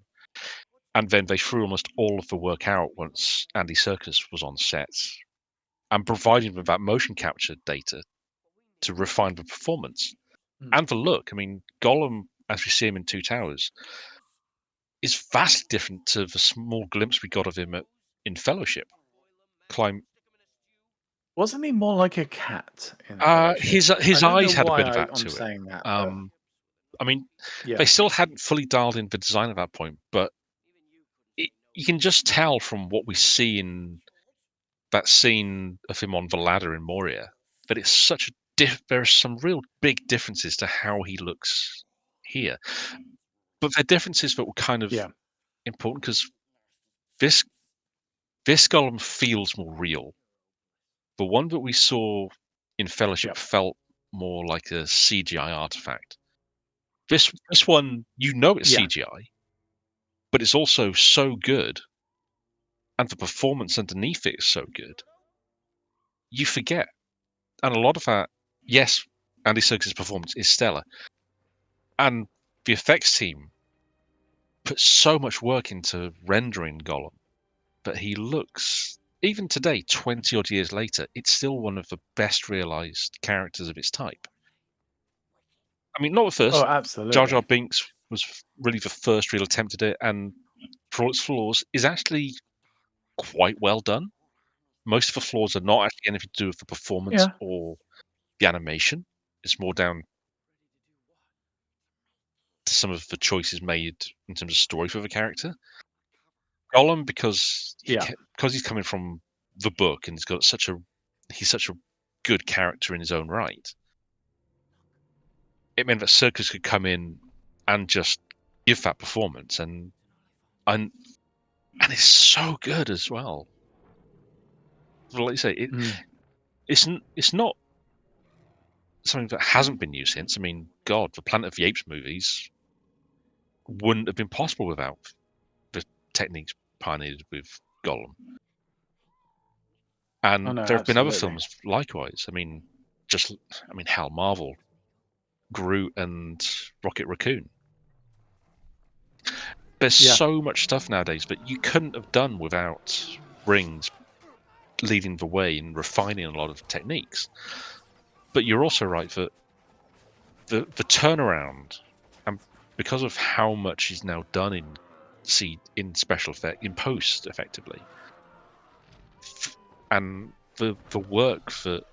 and then they threw almost all of the work out once Andy Serkis was on set, and providing them that motion capture data to refine the performance and the look. I mean, Gollum, as we see him in Two Towers, is vastly different to the small glimpse we got of him in Fellowship. Wasn't he more like a cat in Fellowship? His eyes had a bit of why that I'm to it. saying that. I mean, they still hadn't fully dialed in the design at that point, but you can just tell from what we see in that scene of him on the ladder in Moria that it's such a there are some real big differences to how he looks here. But they're differences that were kind of important because this Gollum feels more real. The one that we saw in Fellowship felt more like a CGI artifact. This one, you know it's CGI, but it's also so good, and the performance underneath it is so good, you forget. And a lot of that, yes, Andy Serkis' performance is stellar, and the effects team put so much work into rendering Gollum, but he looks, even today, 20 odd years later, it's still one of the best realized characters of its type. I mean, not the first. Oh, absolutely. Jar Jar Binks was really the first real attempt at it, and for all its flaws, is actually quite well done. Most of the flaws are not actually anything to do with the performance or the animation. It's more down to some of the choices made in terms of story for the character. Gollum, because he's coming from the book and he's such a good character in his own right. It meant that Serkis could come in and just give that performance, and it's so good as well. Like you say, it's not something that hasn't been used since. I mean, God, the Planet of the Apes movies wouldn't have been possible without the techniques pioneered with Gollum. And there have been other films likewise. I mean, hell, Marvel, Groot and Rocket Raccoon. There's so much stuff nowadays that you couldn't have done without Rings leading the way and refining a lot of techniques. But you're also right that the turnaround, and because of how much is now done in special effect, in post, effectively, and the work that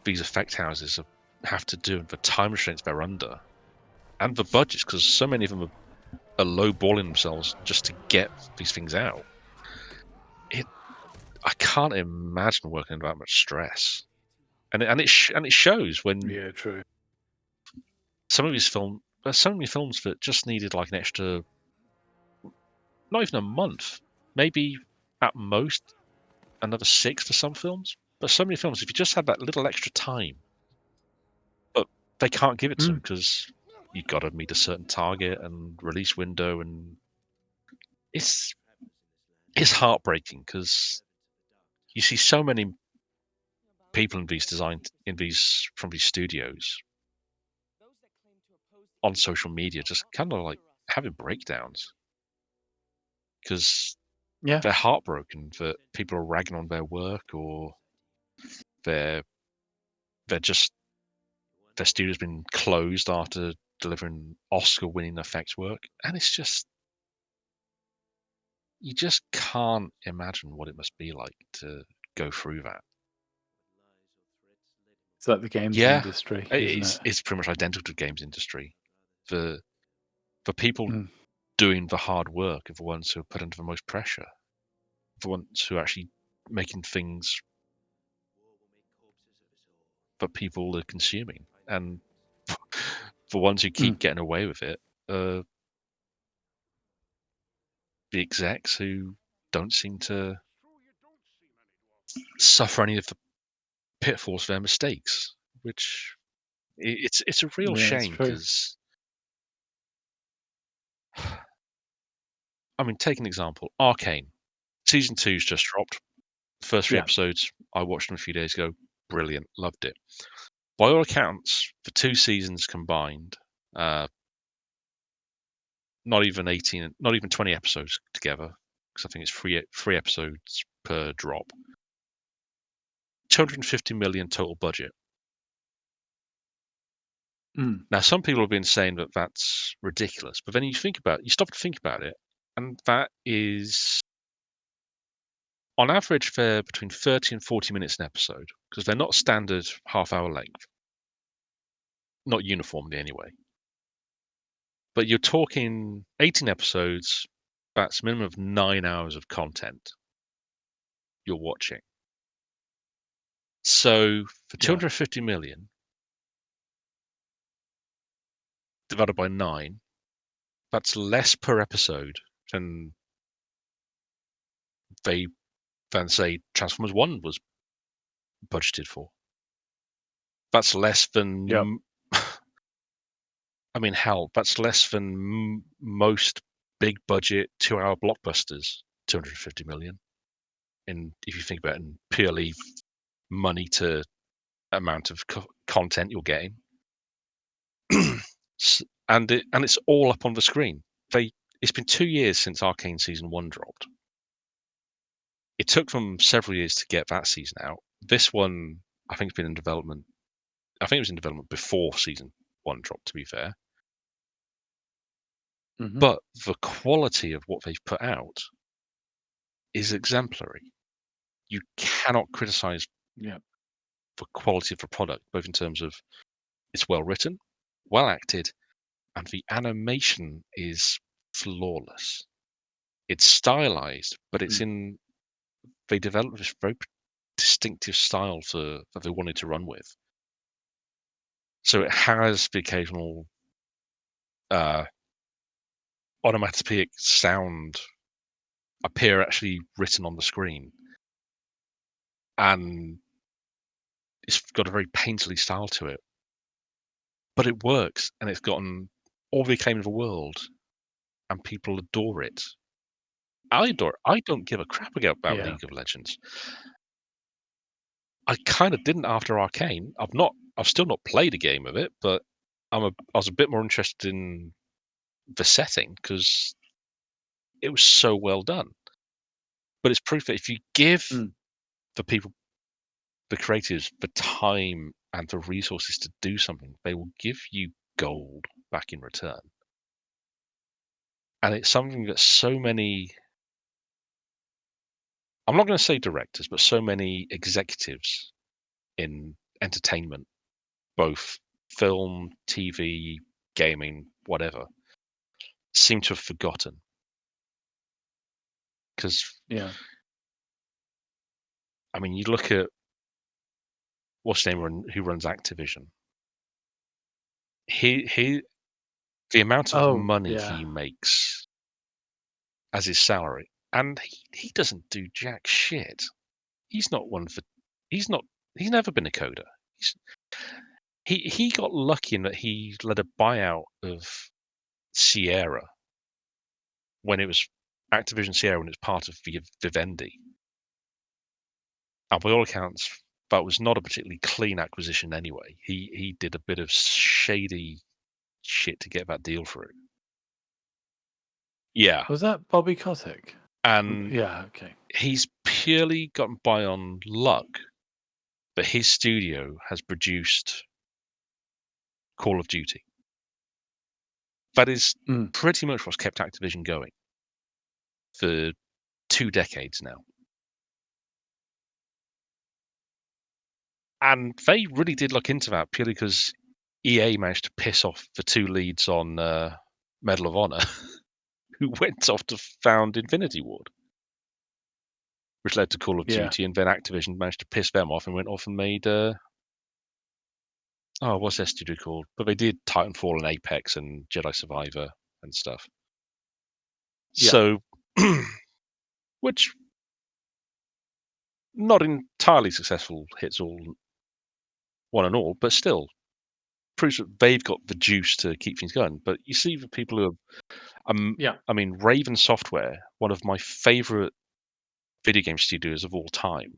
these effect houses have to do, and the time restraints they're under, and the budgets, because so many of them are lowballing themselves just to get these things out. I can't imagine working under that much stress, and it shows when true. some of these films. There's so many films that just needed like an extra, not even a month, maybe at most another 6 for some films. But so many films, if you just had that little extra time, but they can't give it to them because you've got to meet a certain target and release window, and it's heartbreaking because you see so many people from these studios on social media just kind of like having breakdowns because they're heartbroken that people are ragging on their work, or they're just their studio's been closed after delivering Oscar-winning effects work, and it's just you just can't imagine what it must be like to go through that. It's like the games Yeah, industry, isn't it? it's pretty much identical to the games industry. For people Mm. doing the hard work are the ones who are put under the most pressure. The ones who are actually making things that people are consuming, and the ones who keep getting away with it are the execs who don't seem to suffer any of the pitfalls of their mistakes, which it's a real Yeah, it's shame true. because, I mean, take an example, Arcane. Season 2's just dropped. First 3 Yeah. episodes, I watched them a few days ago. Brilliant, loved it. By all accounts, the 2 seasons combined, not even 20 episodes together, because I think it's three episodes per drop. 250 million total budget. Now, some people have been saying that that's ridiculous, but then you stop to think about it, and that is, on average, they're between 30 and 40 minutes an episode, because they're not standard half-hour length. Not uniformly, anyway. But you're talking 18 episodes, that's a minimum of 9 hours of content you're watching. So, for 250 million divided by 9, that's less per episode than say Transformers 1 was budgeted for. That's less than I mean, hell, that's less than most big budget 2-hour blockbusters. 250 million. And if you think about it in purely money to amount of content you're getting, and it's all up on the screen. It's been 2 years since Arcane season 1 dropped. It took them several years to get that season out. This one, I think, has been in development. I think it was in development before season 1 dropped, to be fair. But the quality of what they've put out is exemplary. You cannot criticize the quality of the product, both in terms of it's well written, well acted, and the animation is flawless. It's stylized, but they developed this very distinctive style that they wanted to run with. So it has the occasional onomatopoeic sound appear actually written on the screen, and it's got a very painterly style to it, but it works, and it's gotten all the acclaim in the world, and people adore it. I don't give a crap about League of Legends. I kind of didn't after Arcane. I've still not played a game of it, but I was a bit more interested in the setting because it was so well done. But it's proof that if you give the people, the creators, the time and the resources to do something, they will give you gold back in return. And it's something that so many, I'm not going to say directors, but so many executives in entertainment, both film, TV, gaming, whatever, seem to have forgotten. Because, I mean, you look at what's his name who runs Activision. The amount of money he makes as his salary, and he doesn't do jack shit. He's not one for. He's never been a coder. He got lucky in that he led a buyout of Sierra when it was Activision Sierra when it was part of Vivendi. And by all accounts, that was not a particularly clean acquisition anyway. He did a bit of shady shit to get that deal through. Yeah. Was that Bobby Kotick? And okay. He's purely gotten by on luck, but his studio has produced Call of Duty. That is pretty much what's kept Activision going for 2 decades now. And they really did look into that purely because EA managed to piss off the 2 leads on Medal of Honor, who went off to found Infinity Ward, which led to Call of Duty, and then Activision managed to piss them off and went off and made what's their studio called? But they did Titanfall and Apex and Jedi Survivor and stuff. Yeah. So, which not entirely successful hits all one and all, but still proves that they've got the juice to keep things going. But you see the people who are, I mean, Raven Software, one of my favorite video game studios of all time.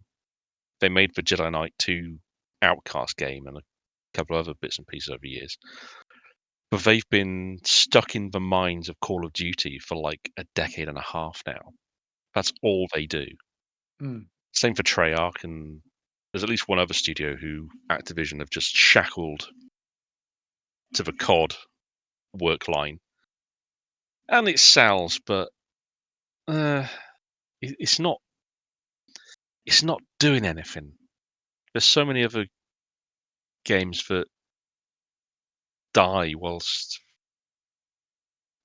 They made the Jedi Knight 2 Outcast game and a couple of other bits and pieces over the years. But they've been stuck in the minds of Call of Duty for like a decade and a half now. That's all they do. Same for Treyarch, and there's at least one other studio who Activision have just shackled to the COD work line. And it sells, but it's not doing anything. There's so many other games that die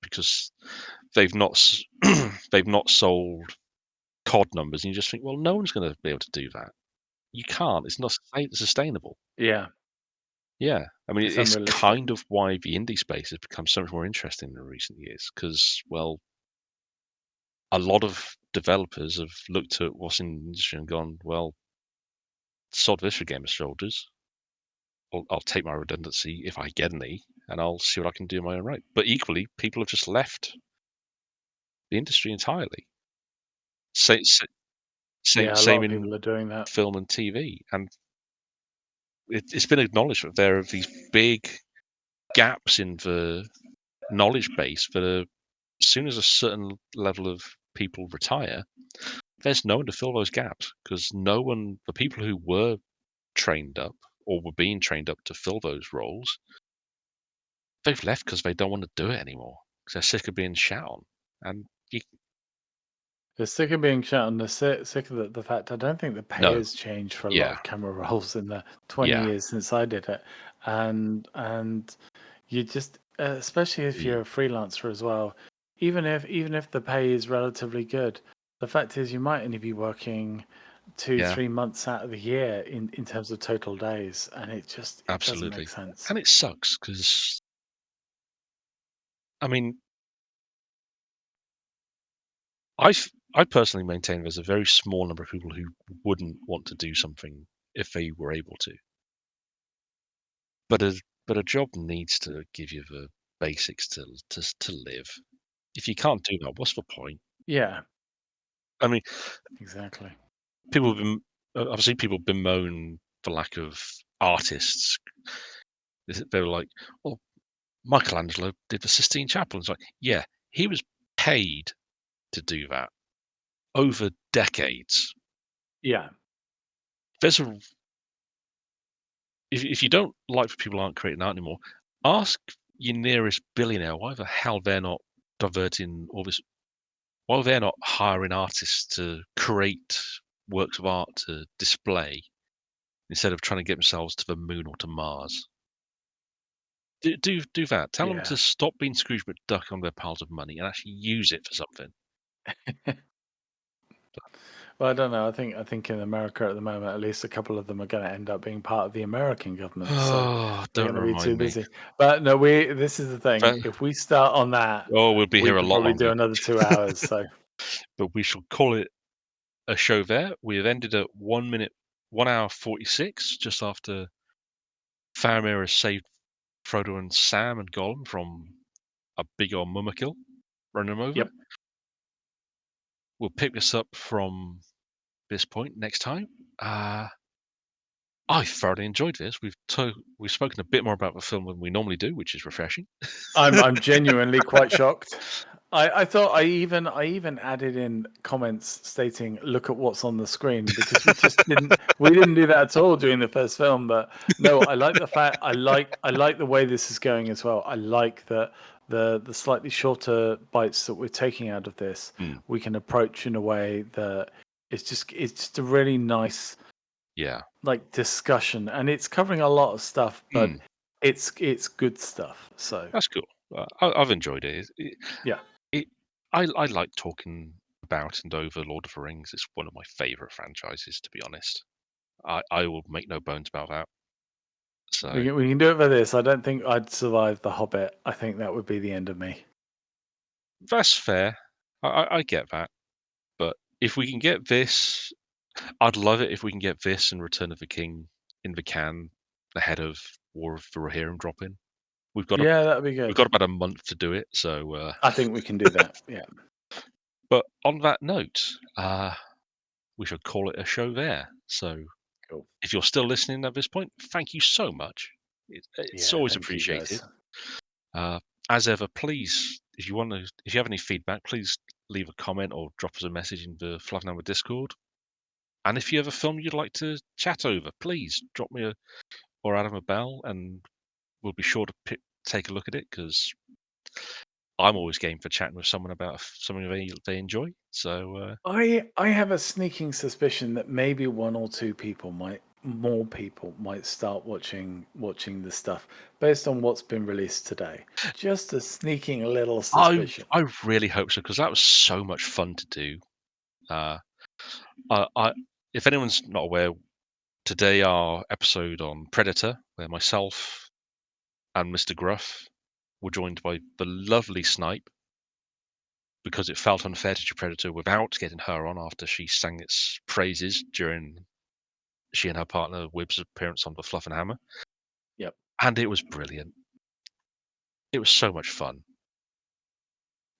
because they've not sold COD numbers, and you just think, well, no one's going to be able to do that. You can't. It's not sustainable. Yeah. I mean, It's it's unrealistic. kind of why the indie space has become so much more interesting in recent years, because, well, a lot of developers have looked at what's in the industry and gone, well, sod this for Game of Soldiers. I'll take my redundancy if I get any, and I'll see what I can do in my own right. But equally, people have just left the industry entirely. Same a lot of people are doing that. Film and TV, and it's been acknowledged that there are these big gaps in the knowledge base that are, as soon as a certain level of people retire, there's no one to fill those gaps, because the people who were trained up or were being trained up to fill those roles, they've left because they don't want to do it anymore, because they're sick of being shat on. And they're sick of being shut on. They're sick of the fact I don't think the pay has changed for a lot of camera roles in the 20 years since I did it, and you just, especially if you're a freelancer as well, even if the pay is relatively good, the fact is you might only be working 2-3 months out of the year in terms of total days, and it doesn't make sense. And it sucks because, I mean, I personally maintain there's a very small number of people who wouldn't want to do something if they were able to. But a job needs to give you the basics to live. If you can't do that, what's the point? Yeah. I mean, exactly. I've seen people bemoan the lack of artists. They were like, "Well, Michelangelo did the Sistine Chapel." It's like, yeah, he was paid to do that over decades. Yeah. If you don't like that people aren't creating art anymore, ask your nearest billionaire why the hell they're not diverting all this, why they're not hiring artists to create works of art to display instead of trying to get themselves to the moon or to Mars. Do that. Tell them to stop being Scrooge McDuck on their piles of money and actually use it for something. Well, I don't know. I think in America at the moment, at least a couple of them are going to end up being part of the American government. So they're going to be too busy. But no, this is the thing. If we start on that, we'll be here a lot probably longer. do another 2 hours. So, but we shall call it a show there. We have ended at 1 hour 46, just after Faramir has saved Frodo and Sam and Gollum from a big old mummakill running them over. Yep. We'll pick this up from this point next time. I thoroughly enjoyed this. We've spoken a bit more about the film than we normally do, which is refreshing. I'm genuinely quite shocked. I thought I even added in comments stating, "Look at what's on the screen," because we didn't do that at all during the first film. But no, I like the fact I like the way this is going as well. I like that the slightly shorter bites that we're taking out of this, we can approach in a way that it's just a really nice, like, discussion, and it's covering a lot of stuff, but it's good stuff. So that's cool. I've enjoyed it. yeah. I like talking about and over Lord of the Rings. It's one of my favourite franchises, to be honest. I will make no bones about that. So We can do it for this. I don't think I'd survive The Hobbit. I think that would be the end of me. that's fair. I get that. But if we can get this, I'd love it if we can get this and Return of the King in the can ahead of War of the Rohirrim dropping. That'd be good. We've got about a month to do it, so I think we can do that. Yeah. But on that note, we should call it a show there. So Cool. if you're still listening at this point, thank you so much. It's always appreciated. As ever, please, if you have any feedback, please leave a comment or drop us a message in the Fluffenbusters Discord. And if you have a film you'd like to chat over, please drop me or Adam a bell, and we'll be sure to take a look at it, because I'm always game for chatting with someone about something they enjoy. So I have a sneaking suspicion that maybe one or two more people might start watching this stuff based on what's been released today. Just a sneaking little suspicion. I really hope so, because that was so much fun to do. If anyone's not aware, today our episode on Predator, where myself and Mr. Gruff were joined by the lovely Snipe, because it felt unfair to do Predator without getting her on after she sang its praises during she and her partner Wib's appearance on the Fluff and Hammer. Yep. And it was brilliant. It was so much fun.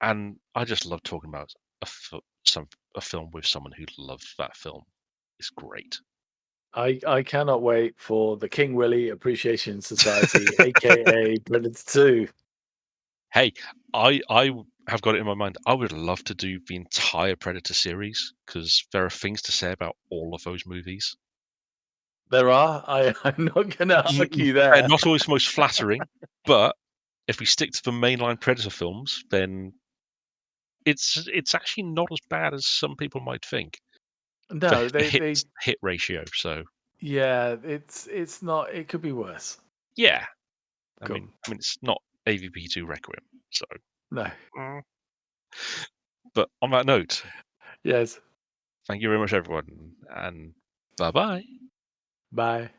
And I just love talking about a film with someone who loves that film. It's great. I cannot wait for the King Willie Appreciation Society, aka Predator 2. Hey, I have got it in my mind. I would love to do the entire Predator series, because there are things to say about all of those movies. There are. I'm not going to argue that. They're not always most flattering, but if we stick to the mainline Predator films, then it's actually not as bad as some people might think. No, the hit ratio. So yeah, it's not. It could be worse. Yeah, Cool. I mean, it's not AVP2 Requiem, so no. But on that note, yes. Thank you very much, everyone, and bye-bye. Bye.